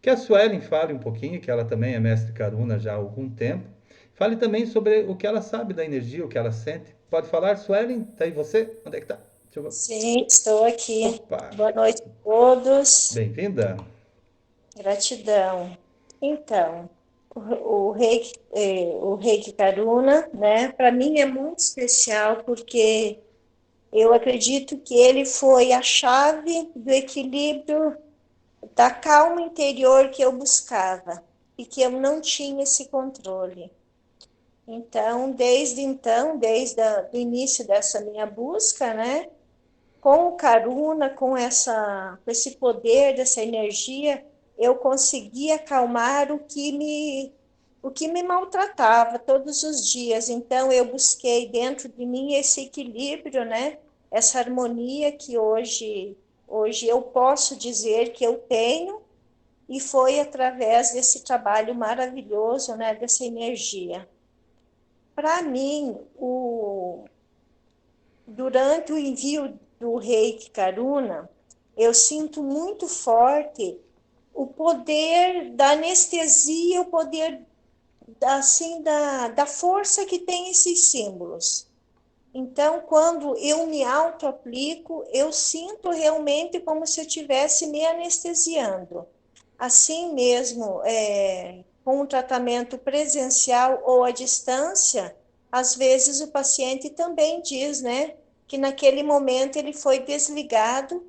que a Suelen fale um pouquinho, que ela também é mestre Karuna já há algum tempo. Fale também sobre o que ela sabe da energia, o que ela sente. Pode falar, Suelen? Tá aí você? Onde é que tá? Sim, estou aqui. Opa. Boa noite a todos. Bem-vinda. Gratidão. Então, o Reiki Karuna, né, para mim é muito especial porque eu acredito que ele foi a chave do equilíbrio, da calma interior que eu buscava e que eu não tinha esse controle. Então, desde o início dessa minha busca, né, com o Karuna, com esse poder, dessa energia, eu consegui acalmar o que me maltratava todos os dias. Então, eu busquei dentro de mim esse equilíbrio, né, essa harmonia que hoje eu posso dizer que eu tenho, e foi através desse trabalho maravilhoso, né, dessa energia. Para mim, durante o envio do Reiki Karuna, eu sinto muito forte o poder da anestesia, o poder assim, da força que tem esses símbolos. Então, quando eu me auto-aplico, eu sinto realmente como se eu estivesse me anestesiando. Assim mesmo, com o tratamento presencial ou à distância, às vezes o paciente também diz, né, que naquele momento ele foi desligado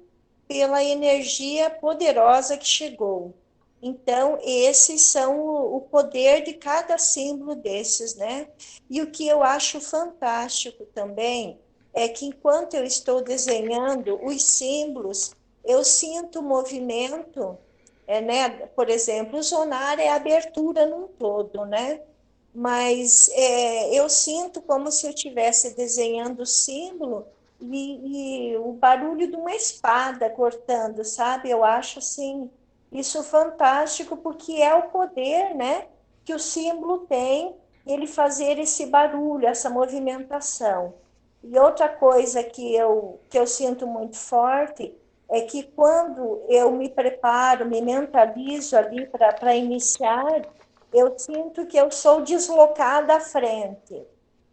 pela energia poderosa que chegou. Então, esses são o poder de cada símbolo desses, né? E o que eu acho fantástico também é que enquanto eu estou desenhando os símbolos, eu sinto o movimento, né? Por exemplo, o zonar é a abertura num todo, né? Mas eu sinto como se eu estivesse desenhando o símbolo e o barulho de uma espada cortando, sabe? Eu acho assim isso fantástico, porque é o poder, né, que o símbolo tem, ele fazer esse barulho, essa movimentação. E outra coisa que eu sinto muito forte é que quando eu me preparo, me mentalizo ali para iniciar, eu sinto que eu sou deslocada à frente.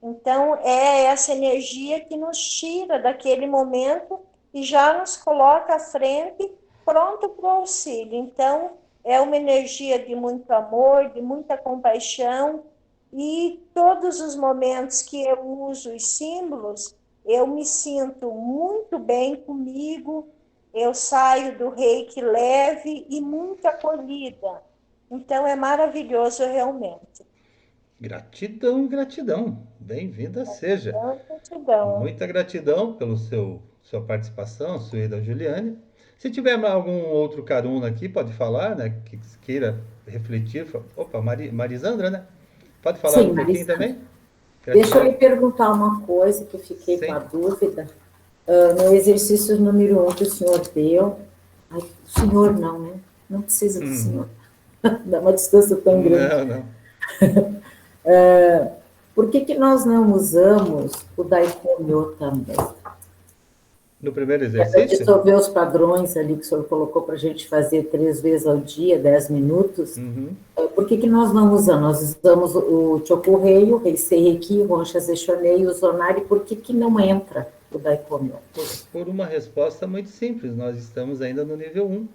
Então, é essa energia que nos tira daquele momento e já nos coloca à frente, pronto para o auxílio. Então, é uma energia de muito amor, de muita compaixão, e todos os momentos que eu uso os símbolos, eu me sinto muito bem comigo, eu saio do Reiki leve e muito acolhida. Então, é maravilhoso realmente. Gratidão, gratidão. Bem-vinda seja. Gratidão. Muita gratidão pela sua participação, sua e da Juliane. Se tiver algum outro Karuna aqui, pode falar, né? Que queira refletir. Opa, Marisandra, né? Pode falar um pouquinho também? Deixa eu lhe perguntar uma coisa que eu fiquei com a dúvida. No exercício número 1 que o senhor deu... Ai, o senhor não, né? Não precisa do senhor. Dá uma distância tão grande. Não. Por que nós não usamos o Daikomyo também? No primeiro exercício? Dissolver os padrões ali que o senhor colocou para a gente fazer 3 vezes ao dia, 10 minutos. Uhum. Por que nós não usamos? Nós usamos o Chokurei, o Heisei Reiki, o Honsha Zeishonei, o Zonari. Por que não entra o Daikomyo? Por uma resposta muito simples. Nós estamos ainda no nível 1.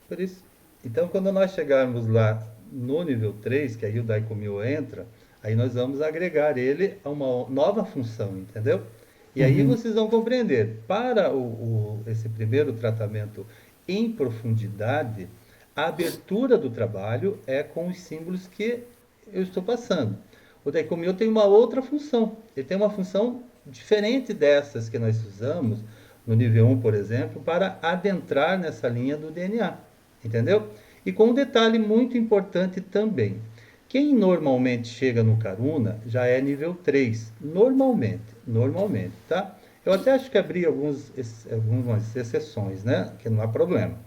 Por isso. Então, quando nós chegarmos lá no nível 3, que aí o Daikomyo entra, aí nós vamos agregar ele a uma nova função, entendeu? E aí vocês vão compreender, para esse primeiro tratamento em profundidade, a abertura do trabalho é com os símbolos que eu estou passando. O Daikomyo tem uma outra função, ele tem uma função diferente dessas que nós usamos no nível 1, por exemplo, para adentrar nessa linha do DNA, entendeu? E com um detalhe muito importante também. Quem normalmente chega no Karuna já é nível 3, normalmente, tá? Eu até acho que abri algumas exceções, né? Que não há problema.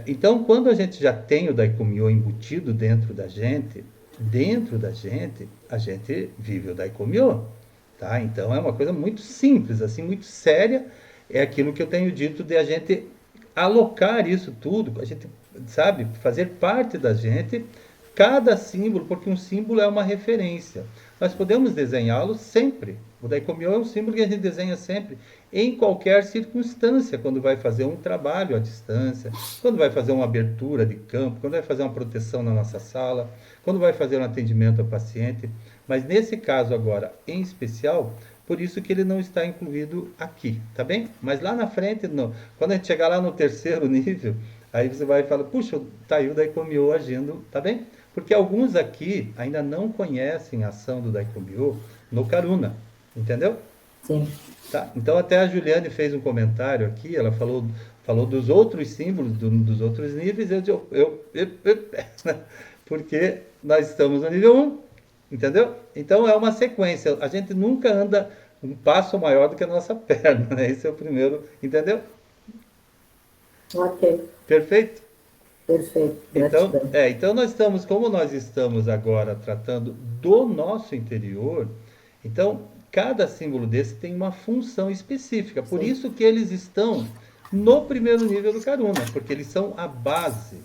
Então, quando a gente já tem o Daikomyo embutido dentro da gente, dentro da gente, a gente vive o Daikomyo, tá? Então é uma coisa muito simples, assim, muito séria, é aquilo que eu tenho dito de a gente alocar isso tudo, a gente, sabe, fazer parte da gente, cada símbolo, porque um símbolo é uma referência. Nós podemos desenhá-lo sempre. O Daikomyo é um símbolo que a gente desenha sempre, em qualquer circunstância, quando vai fazer um trabalho à distância, quando vai fazer uma abertura de campo, quando vai fazer uma proteção na nossa sala, quando vai fazer um atendimento ao paciente. Mas nesse caso agora, em especial, por isso que ele não está incluído aqui, tá bem? Mas lá na frente, quando a gente chegar lá no terceiro nível, aí você vai falar, puxa, tá aí o Daikomyo agindo, tá bem? Porque alguns aqui ainda não conhecem a ação do Daikomyo no Karuna, entendeu? Sim. Tá? Então até a Juliane fez um comentário aqui, ela falou dos outros símbolos, dos outros níveis, porque nós estamos no nível 1, entendeu? Então é uma sequência, a gente nunca anda um passo maior do que a nossa perna, né? Esse é o primeiro, entendeu? Ok. Perfeito? Perfeito. Então, então nós estamos, como nós estamos agora tratando do nosso interior, então cada símbolo desse tem uma função específica. Por isso que eles estão no primeiro nível do Karuna, porque eles são a base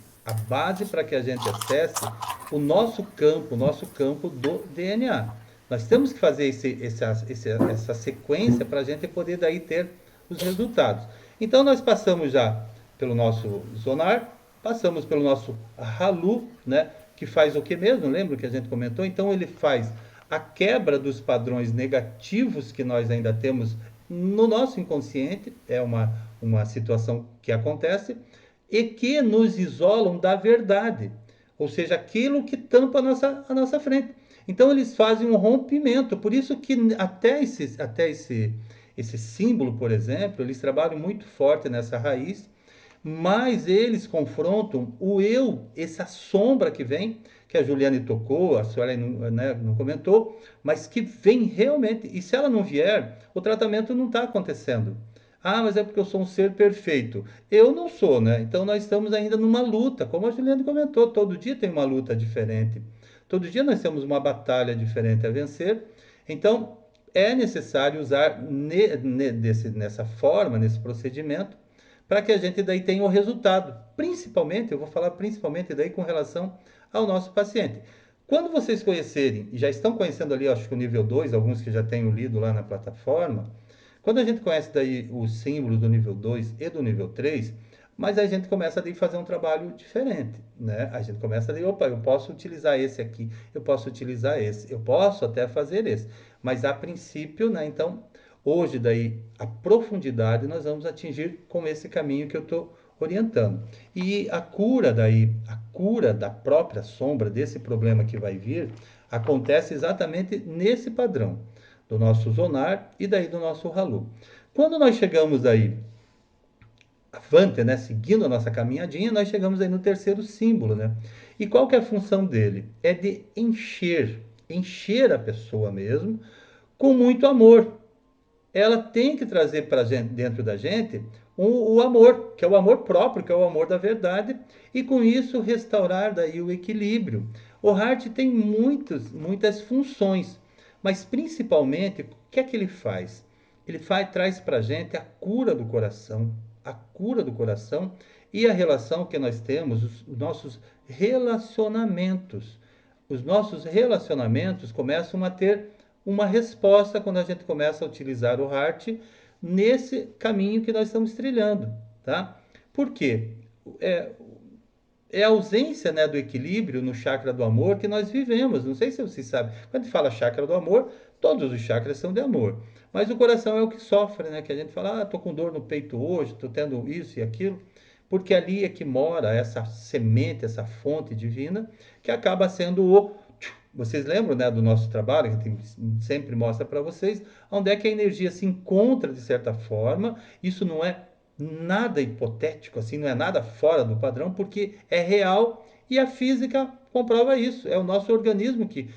para que a gente acesse o nosso campo do DNA. Nós temos que fazer essa sequência para a gente poder daí ter os resultados. Então nós passamos já pelo nosso zonar, passamos pelo nosso Halu, né, que faz o que mesmo? Lembra que a gente comentou? Então ele faz a quebra dos padrões negativos que nós ainda temos no nosso inconsciente, é uma situação que acontece, e que nos isolam da verdade, ou seja, aquilo que tampa a nossa frente. Então eles fazem um rompimento, por isso que até esse símbolo, por exemplo, eles trabalham muito forte nessa raiz, mas eles confrontam o eu, essa sombra que vem, que a Juliane tocou, a senhora não comentou, mas que vem realmente, e se ela não vier, o tratamento não está acontecendo. Ah, mas é porque eu sou um ser perfeito. Eu não sou, né? Então nós estamos ainda numa luta, como a Juliane comentou, todo dia tem uma luta diferente. Todo dia nós temos uma batalha diferente a vencer. Então é necessário usar nessa forma, nesse procedimento, para que a gente daí tenha o resultado. Principalmente, eu vou falar principalmente daí com relação ao nosso paciente. Quando vocês conhecerem, e já estão conhecendo ali, acho que o nível 2, alguns que já tenham lido lá na plataforma, quando a gente conhece daí os símbolos do nível 2 e do nível 3, mas a gente começa a fazer um trabalho diferente, né? A gente começa a opa, eu posso utilizar esse aqui, eu posso utilizar esse, eu posso até fazer esse. Mas a princípio, né? Então, hoje daí, a profundidade nós vamos atingir com esse caminho que eu estou orientando. E a cura da própria sombra, desse problema que vai vir, acontece exatamente nesse padrão do nosso zonar e daí do nosso halu. Quando nós chegamos aí avante, né, seguindo a nossa caminhadinha, nós chegamos aí no terceiro símbolo, né? E qual que é a função dele? É de encher a pessoa mesmo com muito amor. Ela tem que trazer para dentro da gente o amor, que é o amor próprio, que é o amor da verdade, e com isso restaurar daí o equilíbrio. O Heart tem muitas funções, mas principalmente, o que é que ele faz? Ele traz para a gente a cura do coração e a relação que nós temos, os nossos relacionamentos. Os nossos relacionamentos começam a ter uma resposta quando a gente começa a utilizar o Heart nesse caminho que nós estamos trilhando, tá? Por quê? É a ausência, né, do equilíbrio no chakra do amor que nós vivemos. Não sei se vocês sabem. Quando a gente fala chakra do amor, todos os chakras são de amor. Mas o coração é o que sofre, né? Que a gente fala, tô com dor no peito hoje, tô tendo isso e aquilo. Porque ali é que mora essa semente, essa fonte divina, que acaba sendo Vocês lembram, né, do nosso trabalho, que a gente sempre mostra para vocês, onde é que a energia se encontra de certa forma. Isso não é nada hipotético, assim, não é nada fora do padrão, porque é real e a física comprova isso. É o nosso organismo que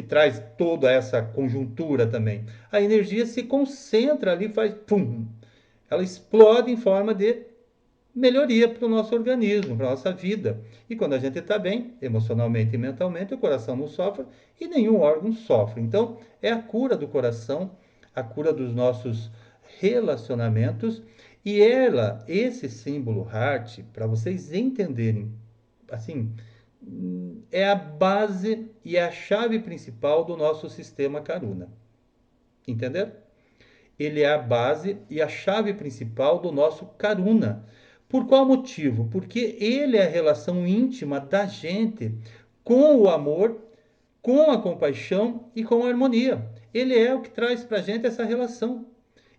traz toda essa conjuntura também. A energia se concentra ali, faz pum, ela explode em forma de melhoria para o nosso organismo, para a nossa vida. E quando a gente está bem, emocionalmente e mentalmente, o coração não sofre e nenhum órgão sofre. Então, é a cura do coração, a cura dos nossos relacionamentos. E esse símbolo Heart, para vocês entenderem, assim, é a base e é a chave principal do nosso sistema Karuna. Entenderam? Ele é a base e a chave principal do nosso Karuna. Por qual motivo? Porque ele é a relação íntima da gente com o amor, com a compaixão e com a harmonia. Ele é o que traz para a gente essa relação.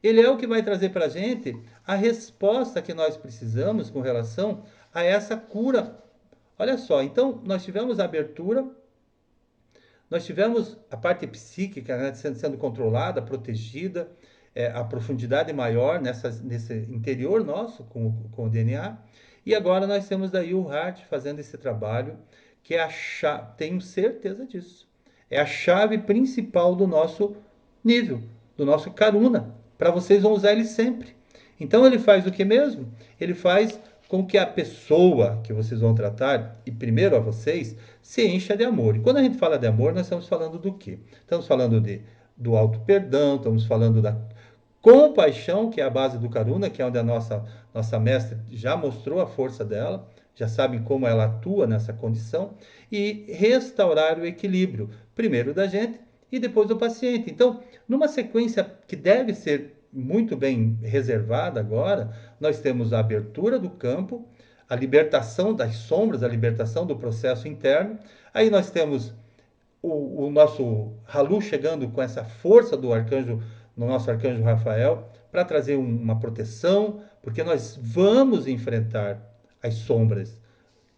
Ele é o que vai trazer para a gente a resposta que nós precisamos com relação a essa cura. Olha só, então nós tivemos a abertura, nós tivemos a parte psíquica, né, sendo controlada, protegida, a profundidade maior nesse interior nosso com o DNA. E agora nós temos daí o Heart fazendo esse trabalho, que é a chave, tenho certeza disso. É a chave principal do nosso nível, do nosso Karuna. Para vocês vão usar ele sempre. Então ele faz o que mesmo? Ele faz com que a pessoa que vocês vão tratar, e primeiro a vocês, se encha de amor. E quando a gente fala de amor, nós estamos falando do quê? Estamos falando do auto-perdão, estamos falando da compaixão, que é a base do Karuna, que é onde a nossa mestre já mostrou a força dela, já sabem como ela atua nessa condição, e restaurar o equilíbrio, primeiro da gente e depois do paciente. Então, numa sequência que deve ser muito bem reservada agora, nós temos a abertura do campo, a libertação das sombras, a libertação do processo interno, aí nós temos o nosso Halu chegando com essa força do arcanjo, no nosso arcanjo Rafael, para trazer uma proteção, porque nós vamos enfrentar as sombras.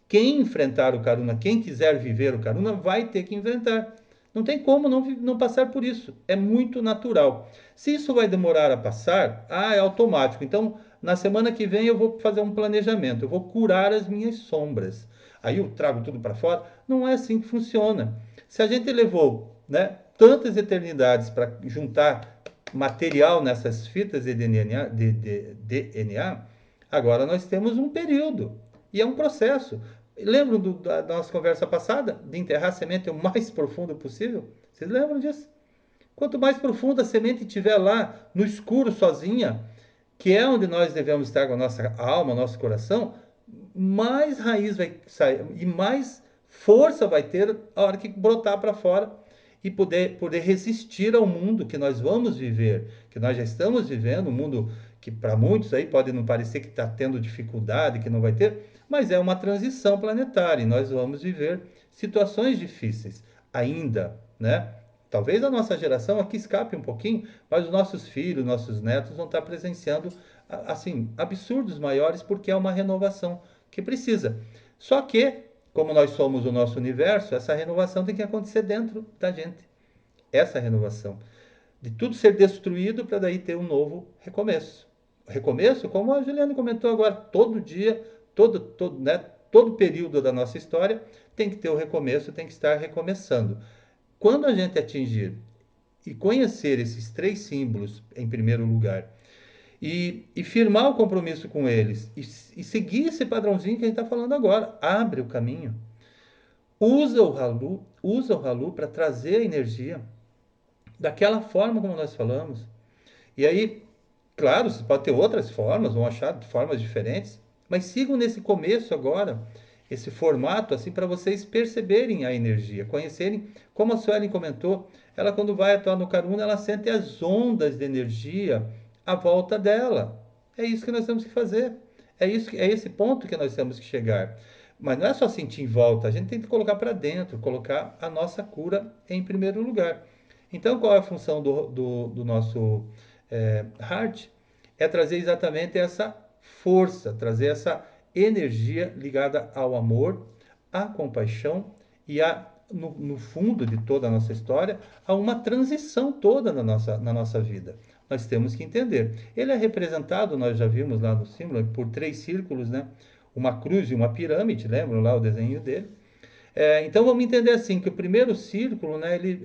Quem enfrentar o Karuna, quem quiser viver o Karuna, vai ter que enfrentar. Não tem como não passar por isso. É muito natural. Se isso vai demorar a passar, é automático. Então, na semana que vem eu vou fazer um planejamento. Eu vou curar as minhas sombras. Aí eu trago tudo para fora. Não é assim que funciona. Se a gente levou, né, tantas eternidades para juntar material nessas fitas de DNA, agora nós temos um período. E é um processo. Lembram da nossa conversa passada? De enterrar a semente o mais profundo possível? Vocês lembram disso? Quanto mais profunda a semente estiver lá, no escuro, sozinha, que é onde nós devemos estar com a nossa alma, nosso coração, mais raiz vai sair e mais força vai ter a hora que brotar para fora e poder resistir ao mundo que nós vamos viver, que nós já estamos vivendo, um mundo que para muitos aí pode não parecer que está tendo dificuldade, que não vai ter, mas é uma transição planetária e nós vamos viver situações difíceis ainda, né? Talvez a nossa geração aqui escape um pouquinho, mas os nossos filhos, nossos netos vão estar presenciando, assim, absurdos maiores porque é uma renovação que precisa. Só que, como nós somos o nosso universo, essa renovação tem que acontecer dentro da gente. Essa renovação. De tudo ser destruído para daí ter um novo recomeço. Recomeço, como a Juliana comentou agora, todo dia, todo período da nossa história tem que ter o recomeço, tem que estar recomeçando. Quando a gente atingir e conhecer esses 3 símbolos em primeiro lugar e firmar o compromisso com eles e seguir esse padrãozinho que a gente está falando agora, abre o caminho, usa o Halu para trazer a energia daquela forma como nós falamos. E aí, claro, você pode ter outras formas, vão achar formas diferentes, mas sigam nesse começo agora, esse formato, assim, para vocês perceberem a energia, conhecerem, como a Suelen comentou, ela quando vai atuar no Karuna, ela sente as ondas de energia à volta dela. É isso que nós temos que fazer. É esse ponto que nós temos que chegar. Mas não é só sentir em volta, a gente tem que colocar para dentro, colocar a nossa cura em primeiro lugar. Então, qual é a função do nosso Heart? É trazer exatamente essa força, trazer essa energia ligada ao amor, à compaixão e no fundo de toda a nossa história, a uma transição toda na nossa vida. Nós temos que entender. Ele é representado, nós já vimos lá no símbolo, por 3 círculos, né? Uma cruz e uma pirâmide, lembram lá o desenho dele? Então vamos entender assim, que o primeiro círculo, né, ele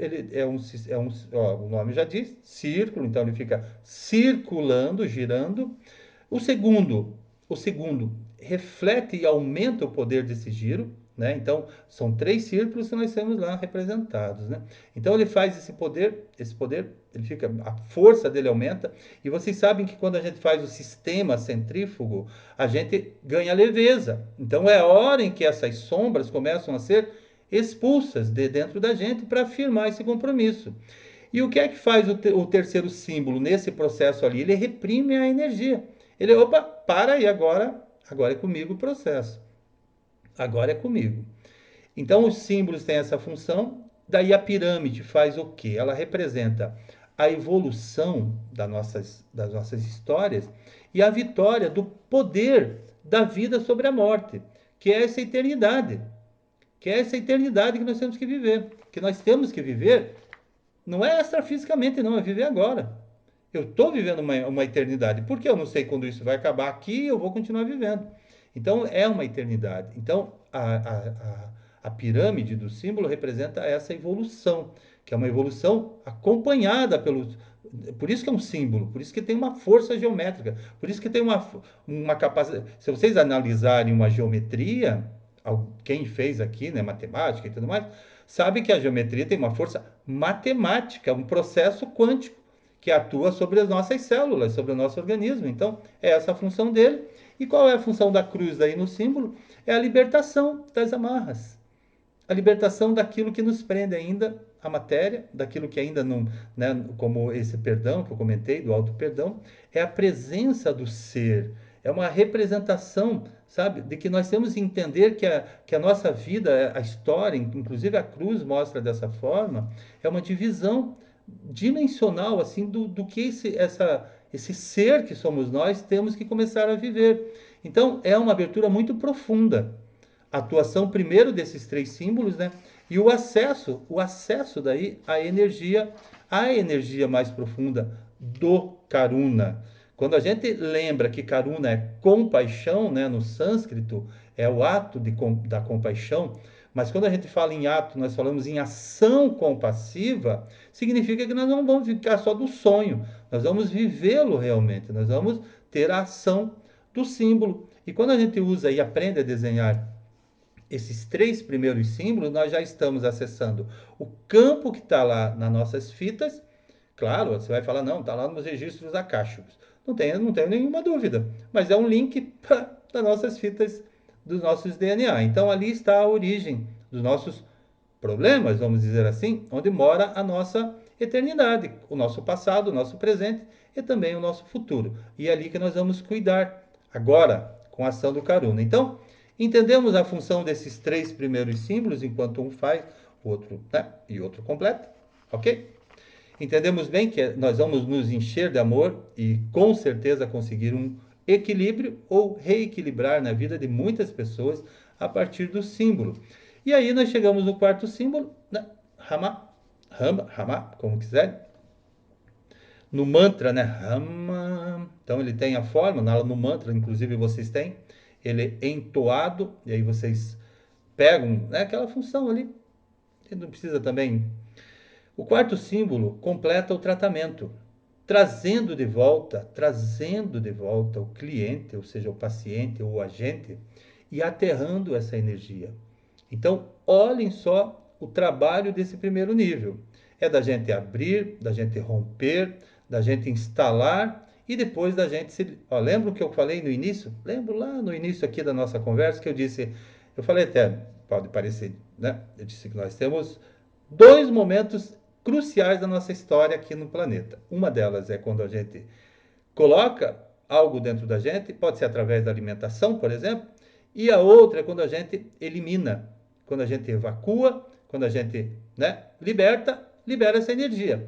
o nome já diz, círculo, então ele fica circulando, girando. O segundo O segundo, reflete e aumenta o poder desse giro, né? Então, são 3 círculos que nós temos lá representados, né? Então, ele faz esse poder, ele fica, a força dele aumenta, e vocês sabem que quando a gente faz o sistema centrífugo, a gente ganha leveza. Então, é a hora em que essas sombras começam a ser expulsas de dentro da gente para afirmar esse compromisso. E o que é que faz o terceiro símbolo nesse processo ali? Ele reprime a energia. Ele, opa, para aí, agora é comigo o processo. Agora é comigo. Então, os símbolos têm essa função. Daí a pirâmide faz o quê? Ela representa a evolução das nossas histórias e a vitória do poder da vida sobre a morte, que é essa eternidade. Que é essa eternidade que nós temos que viver. Que nós temos que viver, não é extrafisicamente, não, é viver agora. Eu estou vivendo uma eternidade. Porque eu não sei quando isso vai acabar aqui, eu vou continuar vivendo. Então, é uma eternidade. Então, a pirâmide do símbolo representa essa evolução, que é uma evolução acompanhada pelos... Por isso que é um símbolo, por isso que tem uma força geométrica, por isso que tem uma capacidade... Se vocês analisarem uma geometria, quem fez aqui, né, matemática e tudo mais, sabe que a geometria tem uma força matemática, um processo quântico, que atua sobre as nossas células, sobre o nosso organismo. Então, é essa a função dele. E qual é a função da cruz daí no símbolo? É a libertação das amarras. A libertação daquilo que nos prende ainda à matéria, daquilo que ainda não, né, como esse perdão que eu comentei, do auto-perdão, é a presença do ser. É uma representação, sabe, de que nós temos que entender que a nossa vida, a história, inclusive a cruz mostra dessa forma, é uma divisão dimensional, assim, do que esse ser que somos nós temos que começar a viver. Então, é uma abertura muito profunda. A atuação primeiro desses 3 símbolos, né? E o acesso daí à energia mais profunda do Karuna. Quando a gente lembra que Karuna é compaixão, né, no sânscrito, é o ato da compaixão, mas quando a gente fala em ato, nós falamos em ação compassiva, significa que nós não vamos ficar só do sonho, nós vamos vivê-lo realmente, nós vamos ter a ação do símbolo. E quando a gente usa e aprende a desenhar esses 3 primeiros símbolos, nós já estamos acessando o campo que está lá nas nossas fitas. Claro, você vai falar, não, está lá nos registros acásticos. Não tenho nenhuma dúvida, mas é um link das nossas fitas, dos nossos DNA. Então, ali está a origem dos nossos problemas, vamos dizer assim, onde mora a nossa eternidade, o nosso passado, o nosso presente e também o nosso futuro. E é ali que nós vamos cuidar agora, com a ação do Karuna. Então, entendemos a função desses 3 primeiros símbolos, enquanto um faz, o outro, né, e outro completa, ok? Entendemos bem que nós vamos nos encher de amor e com certeza conseguir um equilíbrio ou reequilibrar na vida de muitas pessoas a partir do símbolo. E aí nós chegamos no 4º símbolo, né? Rama, como quiser. No mantra, né? Rama. Então ele tem a forma, no mantra, inclusive vocês têm, ele é entoado, e aí vocês pegam, né, aquela função ali. Você não precisa também. O 4º símbolo completa o tratamento, trazendo de volta o cliente, ou seja, o paciente ou o agente, e aterrando essa energia. Então, olhem só o trabalho desse primeiro nível. É da gente abrir, da gente romper, da gente instalar e depois da gente se... lembra o que eu falei no início? Lembro lá no início aqui da nossa conversa que eu falei até, pode parecer, né? Eu disse que nós temos 2 momentos cruciais da nossa história aqui no planeta. Uma delas é quando a gente coloca algo dentro da gente, pode ser através da alimentação, por exemplo, e a outra é quando a gente elimina, quando a gente evacua, quando a gente, né, libera essa energia.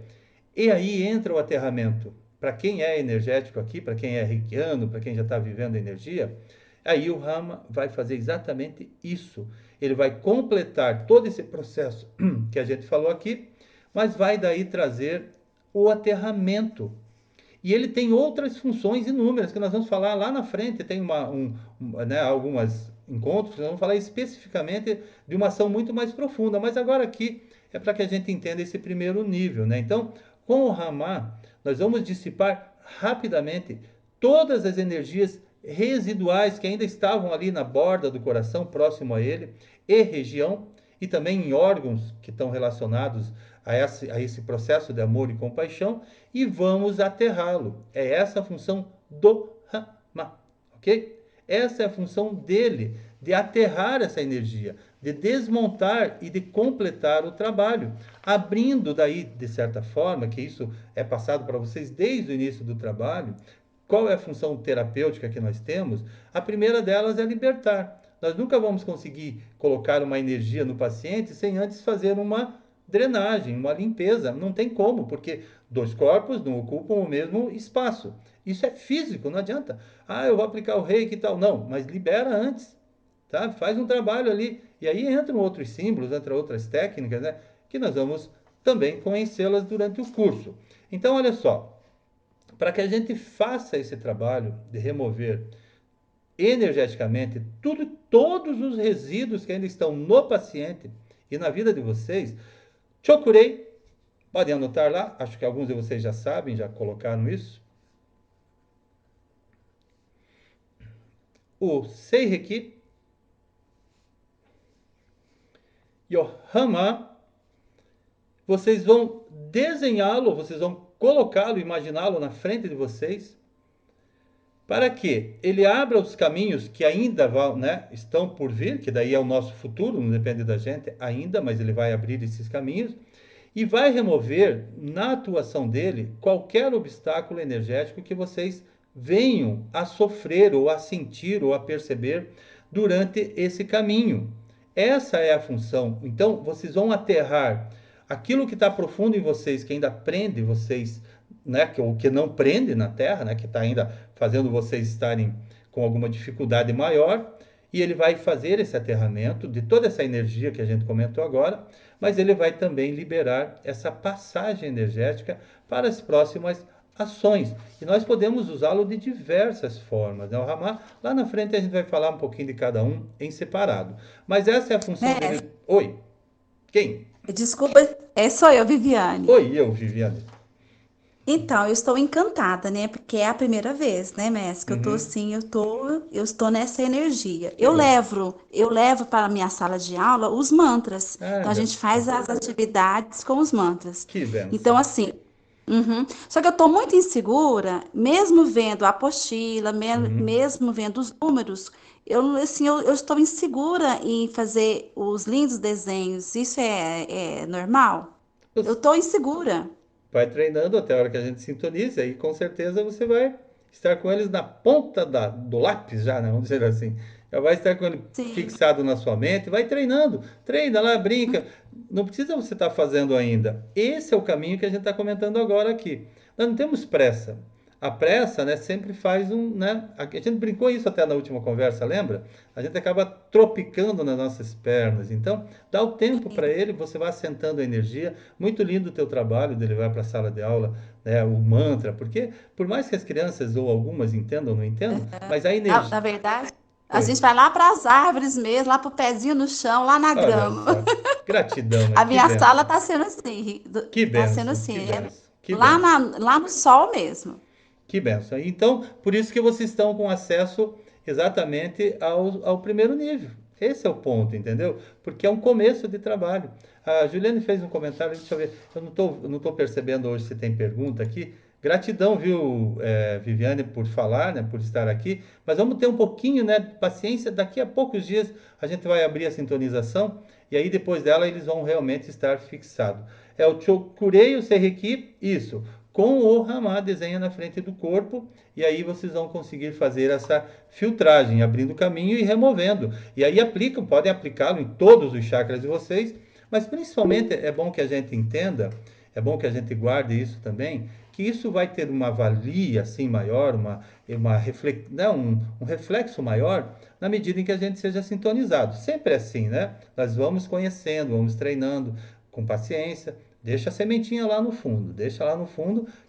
E aí entra o aterramento. Para quem é energético aqui, para quem é reikiano, para quem já está vivendo energia, aí o Rama vai fazer exatamente isso. Ele vai completar todo esse processo que a gente falou aqui, mas vai daí trazer o aterramento. E ele tem outras funções inúmeras, que nós vamos falar lá na frente, tem alguns encontros, nós vamos falar especificamente de uma ação muito mais profunda, mas agora aqui é para que a gente entenda esse primeiro nível, né? Então, com o Rama, nós vamos dissipar rapidamente todas as energias residuais que ainda estavam ali na borda do coração, próximo a ele, e região, e também em órgãos que estão relacionados a esse processo de amor e compaixão, e vamos aterrá-lo. É essa a função do Rama, ok? Essa é a função dele, de aterrar essa energia, de desmontar e de completar o trabalho, abrindo daí, de certa forma, que isso é passado para vocês desde o início do trabalho. Qual é a função terapêutica que nós temos? A primeira delas é libertar. Nós nunca vamos conseguir colocar uma energia no paciente sem antes fazer uma drenagem, uma limpeza. Não tem como, porque dois corpos não ocupam o mesmo espaço. Isso é físico, não adianta. Ah, eu vou aplicar o reiki e tal. Não, mas libera antes. Tá? Faz um trabalho ali. E aí entram outros símbolos, entram outras técnicas, né? Que nós vamos também conhecê-las durante o curso. Então, olha só. Para que a gente faça esse trabalho de remover energeticamente todos os resíduos que ainda estão no paciente e na vida de vocês, Chokurei, podem anotar lá, acho que alguns de vocês já sabem, já colocaram isso. O Seireki e o Rama, vocês vão desenhá-lo, vocês vão colocá-lo, imaginá-lo na frente de vocês, para que ele abra os caminhos que ainda vão, né, estão por vir, que daí é o nosso futuro, não depende da gente ainda, mas ele vai abrir esses caminhos, e vai remover, na atuação dele, qualquer obstáculo energético que vocês venham a sofrer, ou a sentir, ou a perceber durante esse caminho. Essa é a função. Então, vocês vão aterrar aquilo que está profundo em vocês, que ainda prende vocês, né, ou que não prende na Terra, né, que está ainda fazendo vocês estarem com alguma dificuldade maior, e ele vai fazer esse aterramento de toda essa energia que a gente comentou agora, mas ele vai também liberar essa passagem energética para as próximas ações. E nós podemos usá-lo de diversas formas, né? O Rama, lá na frente a gente vai falar um pouquinho de cada um em separado. Mas essa é a função dele. Oi, quem? Desculpa, sou eu, Viviane. Oi, eu, Viviane. Então, eu estou encantada, né? Porque é a primeira vez, né, mestre? Que eu tô assim, eu estou nessa energia. Eu levo para a minha sala de aula os mantras. Então, a gente faz as atividades com os mantras. Que benção. Então, assim, só que eu estou muito insegura, mesmo vendo a apostila, mesmo vendo os números, eu estou insegura em fazer os lindos desenhos. Isso é normal? Eu estou insegura. Vai treinando até a hora que a gente sintoniza e com certeza você vai estar com eles na ponta do lápis já, né? Vamos dizer assim. Já vai estar com ele fixado na sua mente, vai treinando, treina lá, brinca. Não precisa você estar fazendo ainda. Esse é o caminho que a gente está comentando agora aqui. Nós não temos pressa. A pressa, né, sempre faz né? A gente brincou isso até na última conversa, lembra? A gente acaba tropicando nas nossas pernas. Então, dá o tempo para ele, você vai assentando a energia. Muito lindo o teu trabalho de levar para a sala de aula, né, o mantra, porque por mais que as crianças ou algumas entendam ou não entendam, mas a energia... Na verdade, a gente vai lá para as árvores mesmo, lá para o pezinho no chão, lá na grama. Gratidão. A minha sala está sendo assim. Que benção. Está sendo assim. Que lá no sol mesmo. Que benção. Então, por isso que vocês estão com acesso exatamente ao primeiro nível. Esse é o ponto, entendeu? Porque é um começo de trabalho. A Juliane fez um comentário, deixa eu ver. Eu não estou percebendo hoje se tem pergunta aqui. Gratidão, viu, Viviane, por falar, né, por estar aqui. Mas vamos ter um pouquinho, né, de paciência. Daqui a poucos dias a gente vai abrir a sintonização e aí depois dela eles vão realmente estar fixados. É o Chokurei, o Seireki, isso. Com o Rama, desenha na frente do corpo, e aí vocês vão conseguir fazer essa filtragem, abrindo o caminho e removendo. E aí podem aplicá-lo em todos os chakras de vocês, mas principalmente é bom que a gente entenda, é bom que a gente guarde isso também, que isso vai ter uma valia assim maior, um reflexo maior, na medida em que a gente seja sintonizado. Sempre assim, né? Nós vamos conhecendo, vamos treinando com paciência. Deixa a sementinha lá no fundo,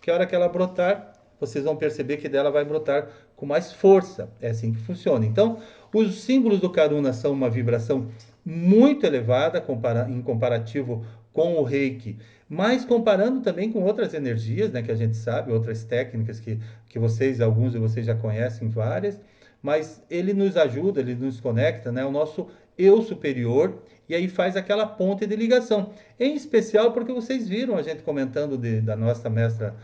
que a hora que ela brotar, vocês vão perceber que dela vai brotar com mais força. É assim que funciona. Então, os símbolos do Karuna são uma vibração muito elevada em comparativo com o Reiki, mas comparando também com outras energias, né, que a gente sabe, outras técnicas que alguns de vocês já conhecem várias. mas ele nos ajuda, ele nos conecta, né? O nosso eu superior, e aí faz aquela ponte de ligação. Em especial porque vocês viram a gente comentando da nossa mestra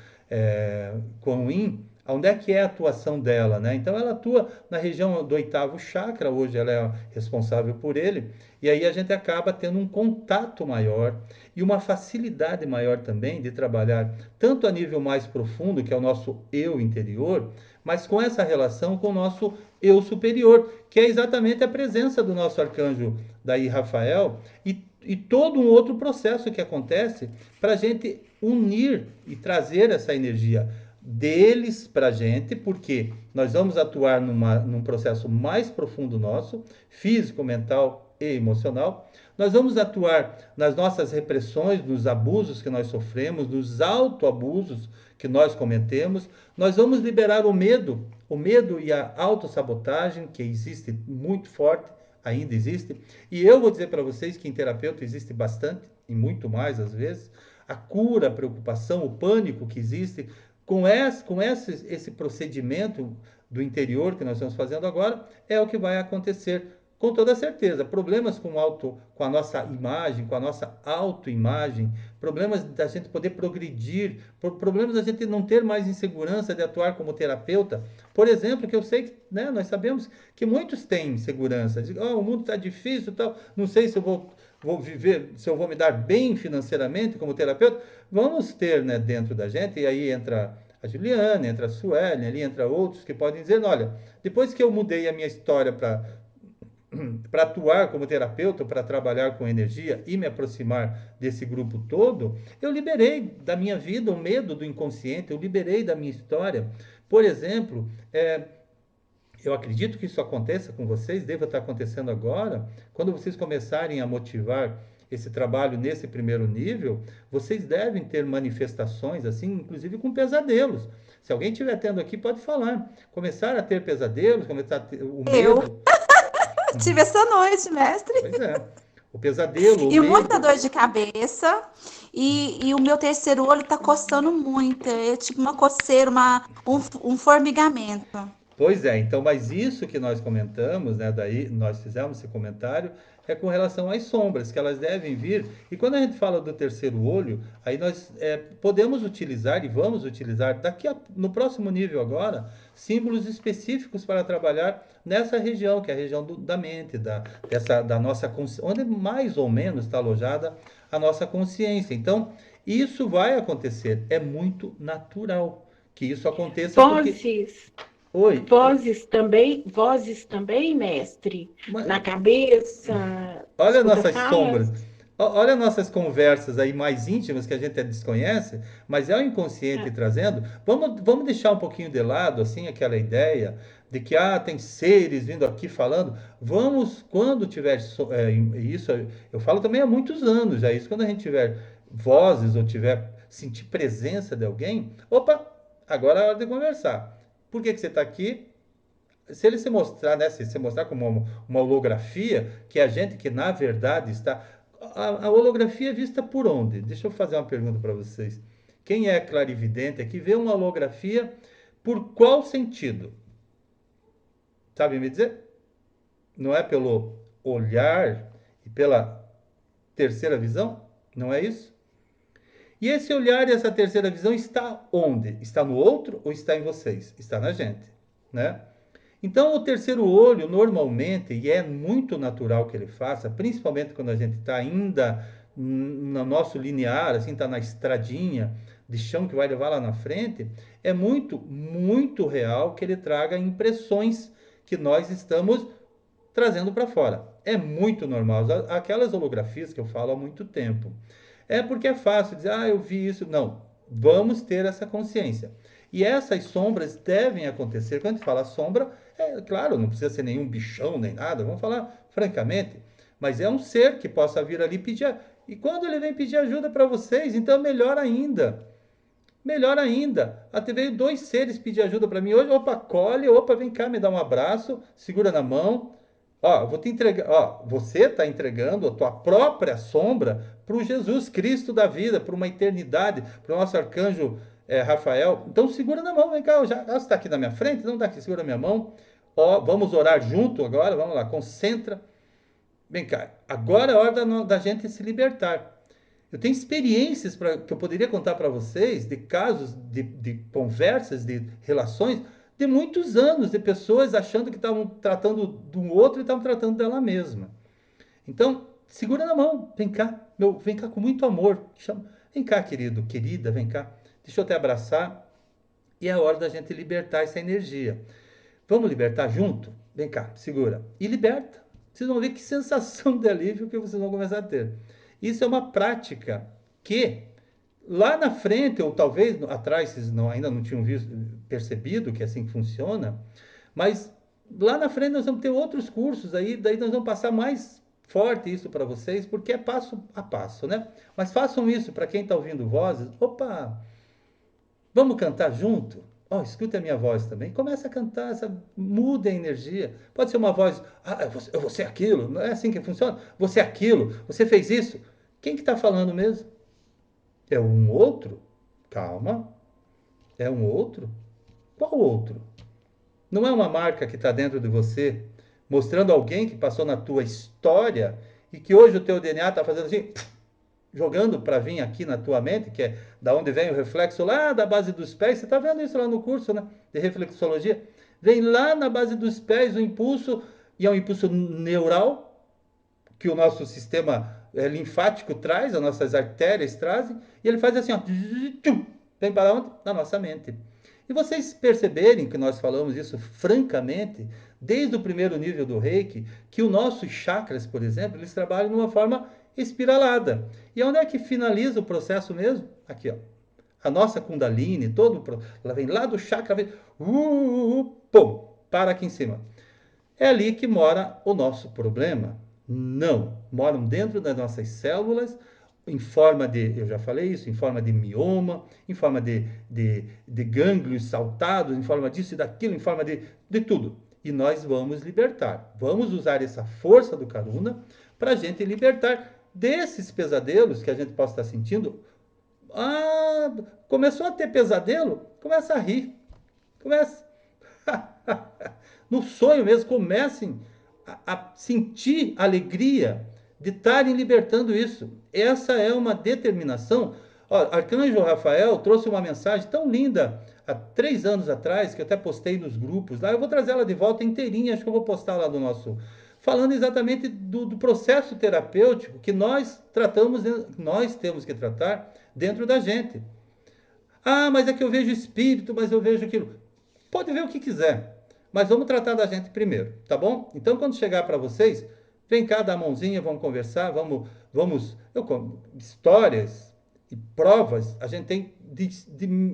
Kuan Yin, onde é que é a atuação dela, né? Então ela atua na região do 8º chakra, hoje ela é responsável por ele, e aí a gente acaba tendo um contato maior e uma facilidade maior também de trabalhar tanto a nível mais profundo, que é o nosso eu interior, mas com essa relação com o nosso eu superior, que é exatamente a presença do nosso arcanjo daí, Rafael, e todo um outro processo que acontece para a gente unir e trazer essa energia deles para a gente, porque nós vamos atuar num processo mais profundo nosso, físico, mental e emocional. Nós vamos atuar nas nossas repressões, nos abusos que nós sofremos, nos autoabusos que nós cometemos. Nós vamos liberar o medo e a autossabotagem, que existe muito forte, ainda existe. E eu vou dizer para vocês que em terapeuta existe bastante, e muito mais às vezes, a cura, a preocupação, o pânico que existe. Com esse procedimento do interior que nós estamos fazendo agora, é o que vai acontecer, com toda certeza. Problemas com a nossa imagem, com a nossa autoimagem, problemas da gente poder progredir, problemas da gente não ter mais insegurança de atuar como terapeuta. Por exemplo, que eu sei que, né, nós sabemos que muitos têm insegurança. Dizem, o mundo está difícil, tal, não sei se eu vou viver, se eu vou me dar bem financeiramente como terapeuta. Vamos ter, né, dentro da gente, e aí entra a Juliana, entra a Suelen, ali entra outros que podem dizer, olha, depois que eu mudei a minha história para atuar como terapeuta, para trabalhar com energia e me aproximar desse grupo todo, eu liberei da minha vida o medo do inconsciente, eu liberei da minha história. Por exemplo, eu acredito que isso aconteça com vocês, deva estar acontecendo agora, quando vocês começarem a motivar esse trabalho nesse primeiro nível, vocês devem ter manifestações, assim, inclusive com pesadelos. Se alguém estiver tendo aqui, pode falar. Começar a ter pesadelos, começar a ter o medo. Tive essa noite, mestre. Pois é. O pesadelo, E o medo. muita dor de cabeça. E o meu terceiro olho tá coçando muito. É tipo uma coceira, um formigamento. Pois é, então, mas isso que nós comentamos, né, daí nós fizemos esse comentário, é com relação às sombras, que elas devem vir. E quando a gente fala do terceiro olho, aí nós podemos utilizar e vamos utilizar, no próximo nível agora, símbolos específicos para trabalhar nessa região, que é a região da mente, da nossa consciência, onde mais ou menos está alojada a nossa consciência. Então, isso vai acontecer, é muito natural que isso aconteça. Vozes. Oi. Vozes também, mestre? Na cabeça. Olha nossas sombras. Olha nossas conversas aí mais íntimas que a gente desconhece, mas é o inconsciente trazendo. Vamos deixar um pouquinho de lado assim aquela ideia de que tem seres vindo aqui falando. Vamos, quando tiver isso, eu falo também há muitos anos já isso, quando a gente tiver vozes ou sentir presença de alguém, opa, agora é hora de conversar. Por que você está aqui? Se ele se mostrar, né, se mostrar como uma holografia, que a gente que na verdade está... A holografia é vista por onde? Deixa eu fazer uma pergunta para vocês. Quem é clarividente aqui vê uma holografia por qual sentido? Sabe me dizer? Não é pelo olhar e pela terceira visão? Não é isso? E esse olhar e essa terceira visão está onde? Está no outro ou está em vocês? Está na gente, né? Então, o terceiro olho, normalmente, e é muito natural que ele faça, principalmente quando a gente está ainda no nosso linear, assim, está na estradinha de chão que vai levar lá na frente, é muito, muito real que ele traga impressões que nós estamos trazendo para fora. É muito normal. Aquelas holografias que eu falo há muito tempo. É porque é fácil dizer, eu vi isso. Não, vamos ter essa consciência. E essas sombras devem acontecer. Quando a gente fala sombra, claro, não precisa ser nenhum bichão nem nada, vamos falar francamente. Mas é um ser que possa vir ali pedir. E quando ele vem pedir ajuda para vocês, então melhor ainda. Melhor ainda. Até veio 2 seres pedir ajuda para mim hoje. Opa, colhe, opa, vem cá, me dá um abraço, segura na mão. Eu vou te entregar, você está entregando a tua própria sombra para o Jesus Cristo da vida, para uma eternidade, para o nosso arcanjo Rafael. Então segura na mão, vem cá, você está aqui na minha frente, não está aqui, segura a minha mão. Vamos orar junto agora, vamos lá, concentra. Vem cá, agora é hora da gente se libertar. Eu tenho experiências que eu poderia contar para vocês de casos, de conversas, de relações de muitos anos, de pessoas achando que estavam tratando do outro e estavam tratando dela mesma. Então, segura na mão, vem cá, vem cá com muito amor. Vem cá, querido, querida, vem cá, deixa eu te abraçar. E é a hora da gente libertar essa energia. Vamos libertar junto? Vem cá, segura. E liberta. Vocês vão ver que sensação de alívio que vocês vão começar a ter. Isso é uma prática que lá na frente, ou talvez atrás, vocês ainda não tinham percebido que é assim que funciona, mas lá na frente nós vamos ter outros cursos aí, daí nós vamos passar mais forte isso para vocês, porque é passo a passo, né? Mas façam isso para quem está ouvindo vozes. Opa, vamos cantar junto? Escuta a minha voz também. Começa a cantar, muda a energia. Pode ser uma voz, eu vou ser aquilo. Não é assim que funciona? Você é aquilo, você fez isso. Quem que está falando mesmo? É um outro? Calma. É um outro? Qual outro? Não é uma marca que está dentro de você, mostrando alguém que passou na tua história e que hoje o teu DNA está fazendo assim, jogando para vir aqui na tua mente, que é da onde vem o reflexo lá da base dos pés. Você está vendo isso lá no curso, né, de reflexologia? Vem lá na base dos pés o impulso, e é um impulso neural que o nosso sistema linfático traz, as nossas artérias trazem, e ele faz assim, ó, vem para onde? Na nossa mente. E vocês perceberem que nós falamos isso francamente, desde o primeiro nível do Reiki, que os nossos chakras, por exemplo, eles trabalham de uma forma espiralada. E onde é que finaliza o processo mesmo? Aqui, ó. A nossa Kundalini, ela vem lá do chakra, vem, pum, para aqui em cima. É ali que mora o nosso problema? Não. Moram dentro das nossas células, em forma de, eu já falei isso, em forma de mioma, em forma de gânglios saltados, em forma disso e daquilo, em forma de tudo. E nós vamos libertar. Vamos usar essa força do Karuna para a gente libertar desses pesadelos que a gente possa estar sentindo. Começou a ter pesadelo? Começa a rir. Começa. No sonho mesmo, comecem a sentir alegria de estarem libertando isso. Essa é uma determinação. Arcanjo Rafael trouxe uma mensagem tão linda há 3 anos atrás, que eu até postei nos grupos lá. Eu vou trazer ela de volta inteirinha, acho que eu vou postar lá do nosso... Falando exatamente do processo terapêutico que nós temos que tratar dentro da gente. Mas é que eu vejo espírito, mas eu vejo aquilo. Pode ver o que quiser, mas vamos tratar da gente primeiro, tá bom? Então, quando chegar para vocês, vem cá, dá a mãozinha, vamos conversar, histórias e provas, a gente tem de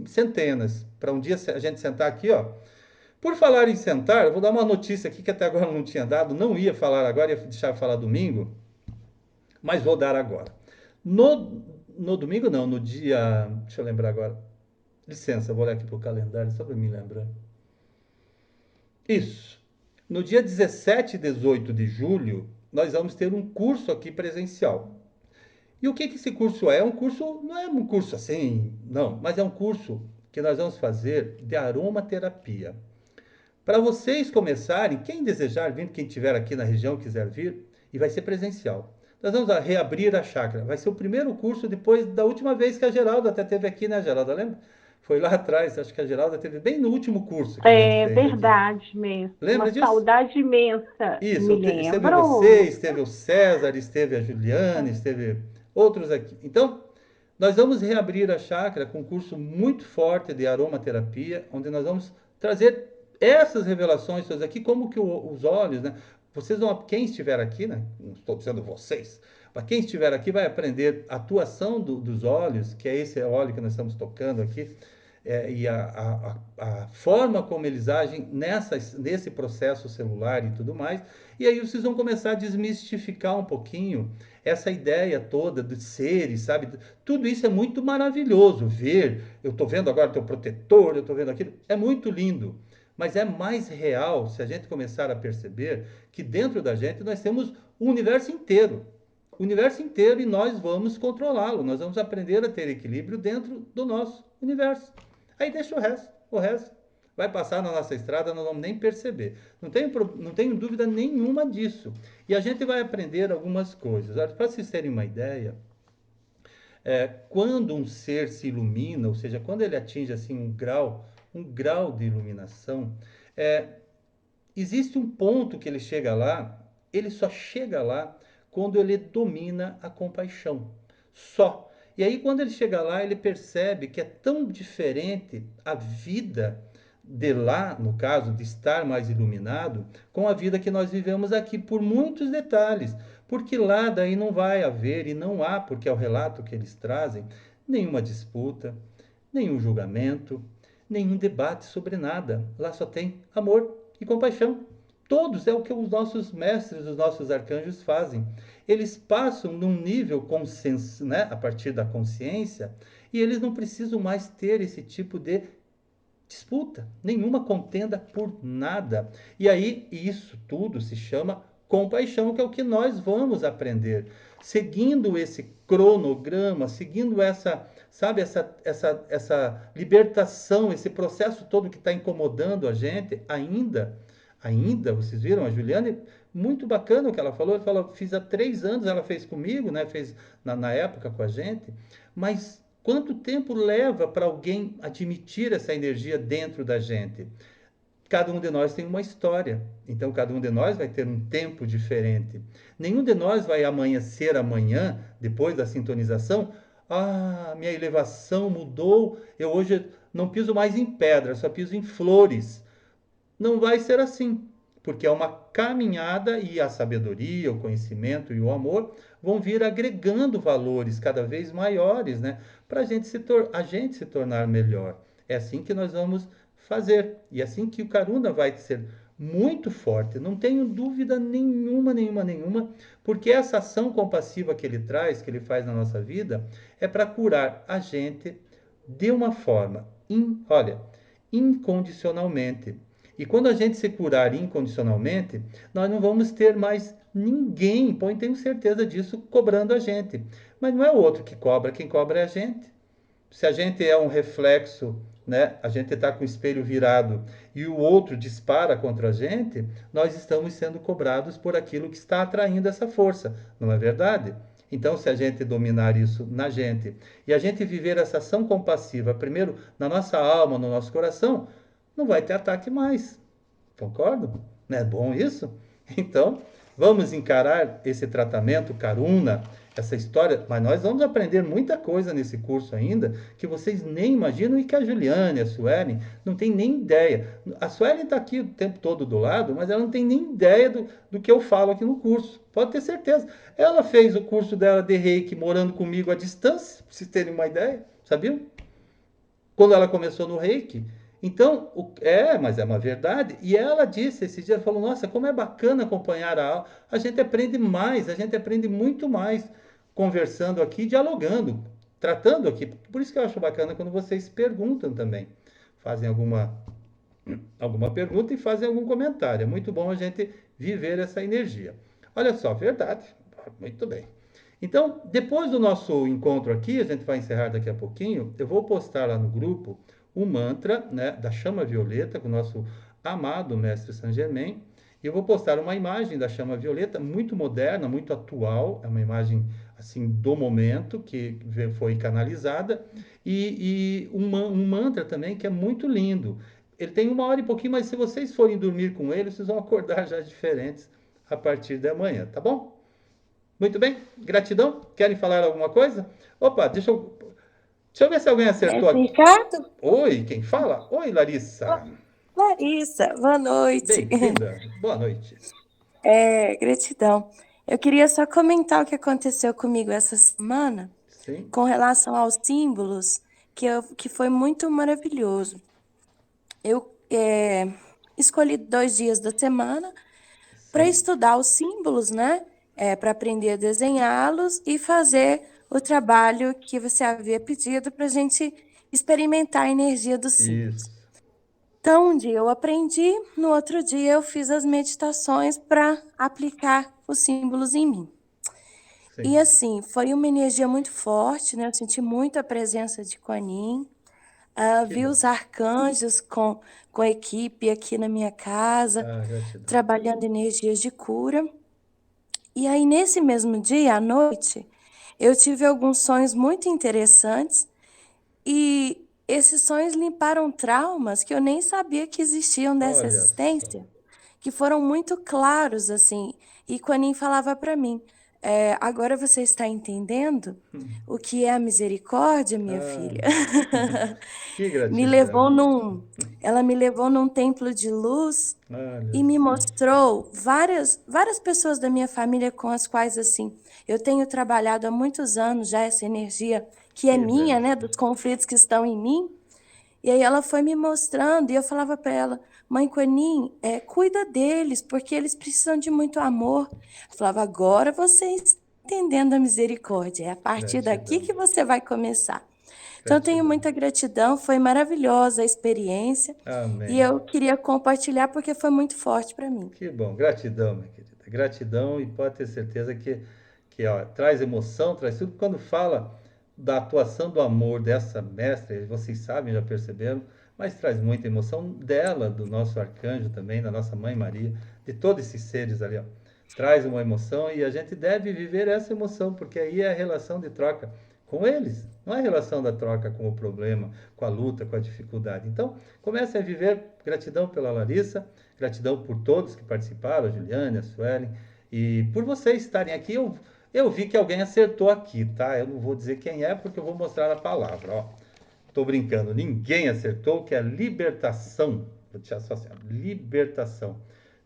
centenas, para um dia a gente sentar aqui, ó. Por falar em sentar, eu vou dar uma notícia aqui que até agora eu não tinha dado, não ia falar agora, ia deixar eu falar domingo, mas vou dar agora. No domingo não, no dia... Deixa eu lembrar agora. Licença, vou olhar aqui para o calendário só para me lembrar. Isso. No dia 17 e 18 de julho, nós vamos ter um curso aqui presencial. E o que esse curso é? Não é um curso assim, não, mas é um curso que nós vamos fazer de aromaterapia. Para vocês começarem, quem desejar vir, quem estiver aqui na região, quiser vir, e vai ser presencial. Nós vamos reabrir a chácara. Vai ser o primeiro curso depois da última vez que a Geralda até teve aqui, né, Geralda? Lembra? Foi lá atrás, acho que a Geralda teve bem no último curso. É verdade aqui. Mesmo. Lembra uma disso? Saudade imensa. Isso, me lembro. Esteve você, esteve o César, esteve a Juliane, esteve outros aqui. Então, nós vamos reabrir a chácara com um curso muito forte de aromaterapia, onde nós vamos trazer essas revelações todas aqui, como que os olhos, né? Vocês vão, quem estiver aqui, né? Não estou dizendo vocês, mas quem estiver aqui vai aprender a atuação dos olhos, que é esse óleo que nós estamos tocando aqui, e a forma como eles agem nesse processo celular e tudo mais. E aí vocês vão começar a desmistificar um pouquinho essa ideia toda dos seres, sabe? Tudo isso é muito maravilhoso ver. Eu estou vendo agora teu protetor, eu estou vendo aquilo. É muito lindo. Mas é mais real se a gente começar a perceber que dentro da gente nós temos o universo inteiro. O universo inteiro, e nós vamos controlá-lo. Nós vamos aprender a ter equilíbrio dentro do nosso universo. Aí deixa o resto. Vai passar na nossa estrada, não vamos nem perceber. Não tenho dúvida nenhuma disso. E a gente vai aprender algumas coisas. Para vocês terem uma ideia, quando um ser se ilumina, ou seja, quando ele atinge assim um grau de iluminação, existe um ponto que ele chega lá, ele só chega lá quando ele domina a compaixão. Só. E aí, quando ele chega lá, ele percebe que é tão diferente a vida de lá, no caso, de estar mais iluminado, com a vida que nós vivemos aqui, por muitos detalhes. Porque lá daí não vai haver, e não há, porque é o relato que eles trazem, nenhuma disputa, nenhum julgamento, nenhum debate sobre nada. Lá só tem amor e compaixão. Todos é o que os nossos mestres, os nossos arcanjos fazem. Eles passam num nível consenso, né, a partir da consciência, e eles não precisam mais ter esse tipo de disputa, nenhuma contenda por nada. E aí isso tudo se chama compaixão, que é o que nós vamos aprender. Seguindo esse cronograma, seguindo essa, sabe, essa libertação, esse processo todo que está incomodando a gente ainda, vocês viram, a Juliane, muito bacana o que ela falou, fiz há 3 anos, ela fez comigo, né, fez na época com a gente, mas quanto tempo leva para alguém admitir essa energia dentro da gente? Cada um de nós tem uma história, então cada um de nós vai ter um tempo diferente. Nenhum de nós vai amanhecer amanhã, depois da sintonização, minha elevação mudou, eu hoje não piso mais em pedra, só piso em flores. Não vai ser assim, porque é uma caminhada e a sabedoria, o conhecimento e o amor vão vir agregando valores cada vez maiores, né, para a gente se tornar melhor. É assim que nós vamos fazer, e é assim que o Karuna vai ser muito forte, não tenho dúvida nenhuma, porque essa ação compassiva que ele traz, que ele faz na nossa vida, é para curar a gente de uma forma, incondicionalmente. E quando a gente se curar incondicionalmente, nós não vamos ter mais ninguém, tenho certeza disso, cobrando a gente. Mas não é o outro que cobra, quem cobra é a gente. Se a gente é um reflexo, né, a gente está com o espelho virado e o outro dispara contra a gente, nós estamos sendo cobrados por aquilo que está atraindo essa força, não é verdade? Então, se a gente dominar isso na gente e a gente viver essa ação compassiva, primeiro na nossa alma, no nosso coração, não vai ter ataque mais. Concordo? Não é bom isso? Então, vamos encarar esse tratamento Karuna, essa história, mas nós vamos aprender muita coisa nesse curso ainda, que vocês nem imaginam e que a Juliane, a Suelen, não tem nem ideia. A Suelen está aqui o tempo todo do lado, mas ela não tem nem ideia do que eu falo aqui no curso. Pode ter certeza. Ela fez o curso dela de Reiki morando comigo à distância, para vocês terem uma ideia, sabiam? Quando ela começou no Reiki. Então, mas é uma verdade. E ela disse esse dia, ela falou, nossa, como é bacana acompanhar a aula. A gente aprende mais, a gente aprende muito mais conversando aqui, dialogando, tratando aqui. Por isso que eu acho bacana quando vocês perguntam também. Fazem alguma pergunta e fazem algum comentário. É muito bom a gente viver essa energia. Olha só, verdade. Muito bem. Então, depois do nosso encontro aqui, a gente vai encerrar daqui a pouquinho, eu vou postar lá no grupo o mantra, né, da chama violeta, com o nosso amado mestre Saint Germain. E eu vou postar uma imagem da chama violeta, muito moderna, muito atual, é uma imagem assim do momento, que foi canalizada, e um mantra também que é muito lindo. Ele tem 1 hora e pouquinho, mas se vocês forem dormir com ele, vocês vão acordar já diferentes a partir da manhã, tá bom? Muito bem, gratidão. Querem falar alguma coisa? Opa, deixa eu ver se alguém acertou aqui. Ricardo? Oi, quem fala? Oi, Larissa. Larissa, boa noite. Bem-vinda. Boa noite. Gratidão. Eu queria só comentar o que aconteceu comigo essa semana. Sim. Com relação aos símbolos, que foi muito maravilhoso. Eu escolhi 2 dias da semana para estudar os símbolos, né? Para aprender a desenhá-los e fazer o trabalho que você havia pedido para a gente experimentar a energia dos símbolos. Isso. Então, um dia eu aprendi, no outro dia eu fiz as meditações para aplicar os símbolos em mim. Sim. E assim, foi uma energia muito forte, né? Eu senti muito a presença de Kuan Yin. Vi os arcanjos com a equipe aqui na minha casa, Gratidão. trabalhando energias de cura. E aí, nesse mesmo dia, à noite, eu tive alguns sonhos muito interessantes e esses sonhos limparam traumas que eu nem sabia que existiam dessa Olha existência, que foram muito claros, assim. E Kuan Yin falava para mim, agora você está entendendo o que é a misericórdia, minha filha? Que gratidão. Ela me levou num templo de luz Olha e me só. mostrou várias pessoas da minha família com as quais, assim, eu tenho trabalhado há muitos anos já essa energia que é Que minha, né, bênção. dos conflitos que estão em mim. E aí ela foi me mostrando e eu falava para ela, mãe Kuan Yin, cuida deles, porque eles precisam de muito amor. Eu falava, agora você está entendendo a misericórdia, é a partir daqui Gratidão. que você vai começar. Então, eu tenho Gratidão. muita gratidão, foi maravilhosa a experiência e Amém. eu queria compartilhar porque foi muito forte para mim. Que bom. Gratidão, minha querida. Gratidão, e pode ter certeza que ó, traz emoção, traz tudo. Quando fala da atuação do amor dessa mestra, vocês sabem, já perceberam, mas traz muita emoção dela, do nosso arcanjo também, da nossa Mãe Maria, de todos esses seres ali, ó. Traz uma emoção e a gente deve viver essa emoção, porque aí é a relação de troca com eles, não é a relação da troca com o problema, com a luta, com a dificuldade. Então, comece a viver gratidão pela Larissa, gratidão por todos que participaram, a Juliane, a Suelen, e por vocês estarem aqui. Eu vi que alguém acertou aqui, tá? Eu não vou dizer quem é, porque eu vou mostrar a palavra, ó. Tô brincando, ninguém acertou, que é libertação. Vou deixar só assim, ó, libertação.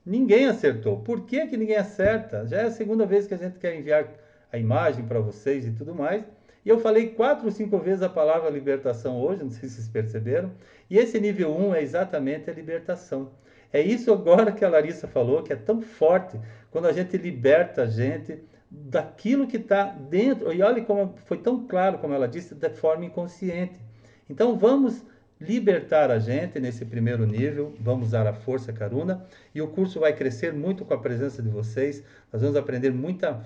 Ninguém acertou. Por que que ninguém acerta? Já é a segunda vez que a gente quer enviar a imagem para vocês e tudo mais. E eu falei 4 ou 5 vezes a palavra libertação hoje, não sei se vocês perceberam. E esse nível 1 é exatamente a libertação. É isso agora que a Larissa falou, que é tão forte, quando a gente liberta a gente daquilo que está dentro. E olha como foi tão claro, como ela disse, de forma inconsciente. Então vamos libertar a gente nesse primeiro nível, vamos usar a força Karuna, e o curso vai crescer muito com a presença de vocês. Nós vamos aprender muita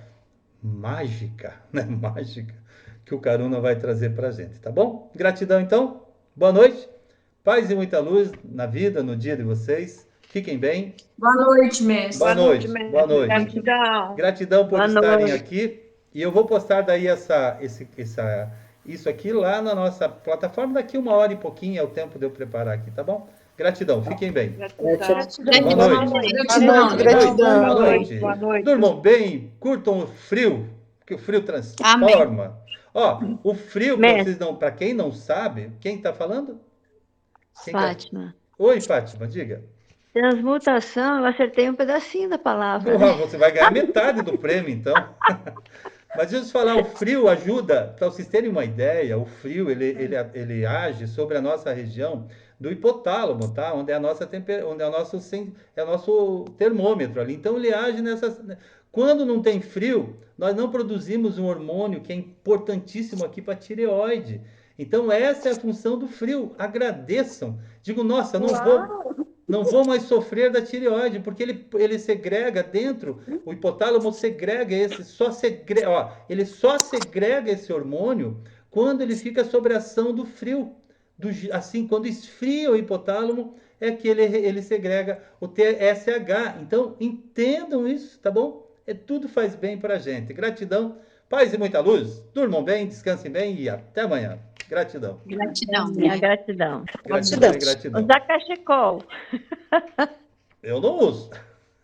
mágica, né? Mágica, que o Karuna vai trazer para a gente, tá bom? Gratidão então, boa noite, paz e muita luz na vida, no dia de vocês, fiquem bem. Boa noite, mestre. Boa noite, boa noite. Gratidão. Gratidão por Boa estarem noite. aqui, e eu vou postar daí isso aqui lá na nossa plataforma, daqui 1 hora e pouquinho é o tempo de eu preparar aqui, tá bom? Gratidão, fiquem bem. Gratidão. Boa noite. Gratidão. Boa noite. Boa noite. Durmam bem, curtam o frio, que o frio transforma. Ó, o frio, para quem não sabe, quem está falando? Quem quer? Fátima. Oi, Fátima, diga. Transmutação, eu acertei um pedacinho da palavra. né? Você vai ganhar metade do prêmio, então. Mas deixa eu falar, o frio ajuda, para vocês terem uma ideia, o frio, ele age sobre a nossa região do hipotálamo, tá? Onde é onde é o nosso termômetro ali. Então, ele age nessas... Quando não tem frio, nós não produzimos um hormônio que é importantíssimo aqui para a tireoide. Então, essa é a função do frio. Agradeçam. Digo, nossa, não vou mais sofrer da tireoide, porque ele segrega dentro, o hipotálamo segrega ele só segrega esse hormônio quando ele fica sob a ação do frio. Assim, quando esfria o hipotálamo, é que ele segrega o TSH. Então, entendam isso, tá bom? Tudo faz bem para a gente. Gratidão, paz e muita luz. Durmam bem, descansem bem e até amanhã. Gratidão. Gratidão. Minha gratidão. Gratidão e gratidão. Usar cachecol. Eu não uso.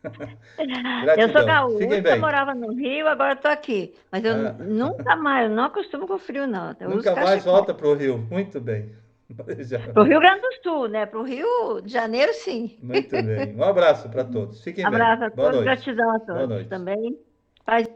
Eu sou Gratidão. Fiquem gaúcha, bem. morava no Rio, agora estou aqui. Mas eu nunca mais, eu não acostumo com frio, não. Eu Nunca uso mais cachecol. volta para o Rio. Muito bem. Para o Rio Grande do Sul, né? Para o Rio De Janeiro, sim. Muito bem. Um abraço para todos. Fiquem bem. Abraço a Boa todos, noite. gratidão a Boa todos noite. também. Paz.